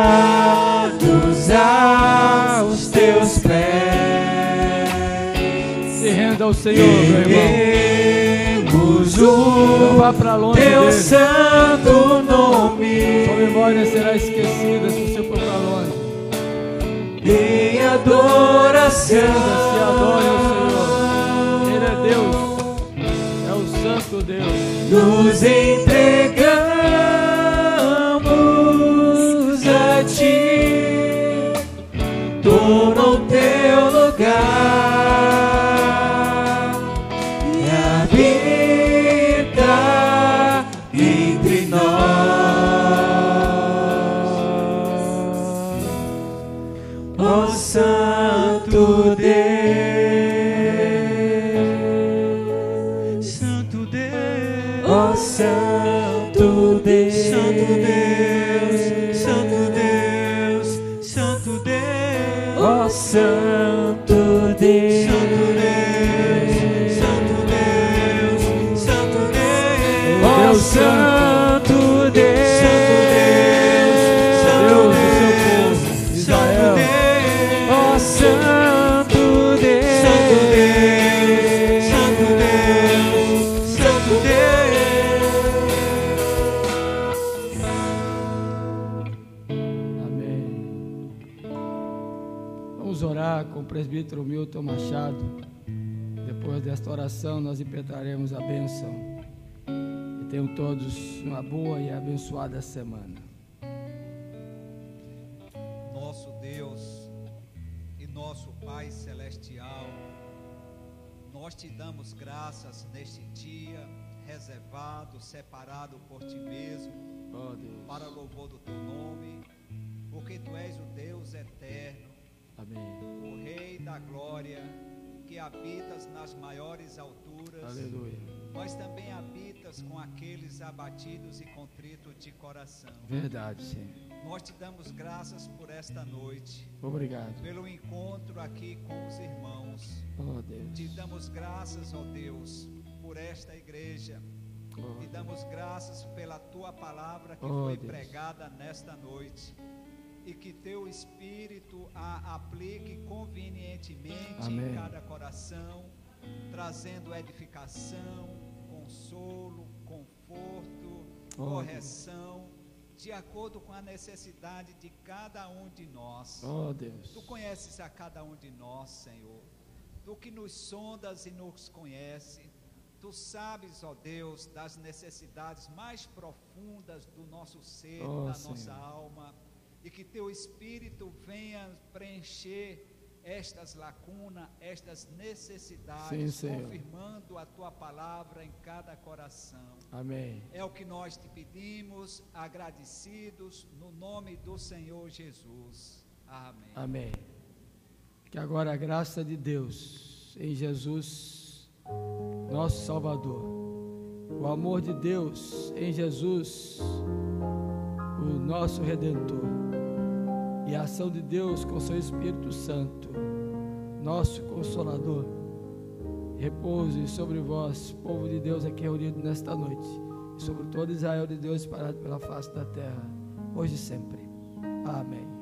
prostrados aos teus pés. Se renda ao Senhor, meu irmão. Não vá para longe teu dele. santo nome. Sua memória será esquecida se você for para longe. Em adoração, Se adore ao Senhor. Ele é Deus, é o Santo Deus. nos entregamos a ti, toma o teu lugar e habita entre nós, ó Santo Deus, Santo Deus, ó Santo Deus, Santo Deus, Santo Deus, Santo Deus, ó Santo Deus, Santo Deus, Santo Deus, ó Santo Deus, Santo Deus, Deus do seu povo, Israel. ó Santo Deus, Santo Deus, Santo Deus, Santo Deus. Amém. Vamos orar com o presbítero Milton Machado. Depois desta oração, nós impetraremos a bênção. E tenham todos uma boa e abençoada semana. Nosso Deus e nosso Pai Celestial, nós te damos graças neste dia reservado, separado por ti mesmo, Oh Deus. para louvor do teu nome, porque tu és o Deus eterno, Amém. o Rei da glória, que habitas nas maiores alturas, Aleluia. mas também habitas com aqueles abatidos e contritos de coração. Verdade, Senhor. Nós te damos graças por esta noite, Obrigado. pelo encontro aqui com os irmãos. Oh Deus. Te damos graças, ó Deus, por esta igreja. Oh, Te damos graças pela tua palavra que Oh, foi Deus. pregada nesta noite. E que teu Espírito a aplique convenientemente Amém. em cada coração, trazendo edificação, consolo, conforto, Oh, correção, de acordo com a necessidade de cada um de nós. Oh Deus. Tu conheces a cada um de nós, Senhor. Tu que nos sondas e nos conhece. Tu sabes, ó Deus, das necessidades mais profundas do nosso ser, Oh, da Senhor. nossa alma. E que teu Espírito venha preencher estas lacunas, estas necessidades, Sim, Senhor. confirmando a tua palavra em cada coração. Amém. É o que nós te pedimos, agradecidos, no nome do Senhor Jesus. Amém. Amém. Que agora a graça de Deus em Jesus, nosso Salvador, o amor de Deus em Jesus, o nosso Redentor, e a ação de Deus com seu Espírito Santo, nosso Consolador, repouse sobre vós, povo de Deus aqui reunido nesta noite, e sobre todo Israel de Deus espalhado pela face da terra, hoje e sempre. Amém.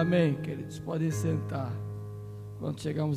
Amém, queridos. Podem sentar. Quando chegamos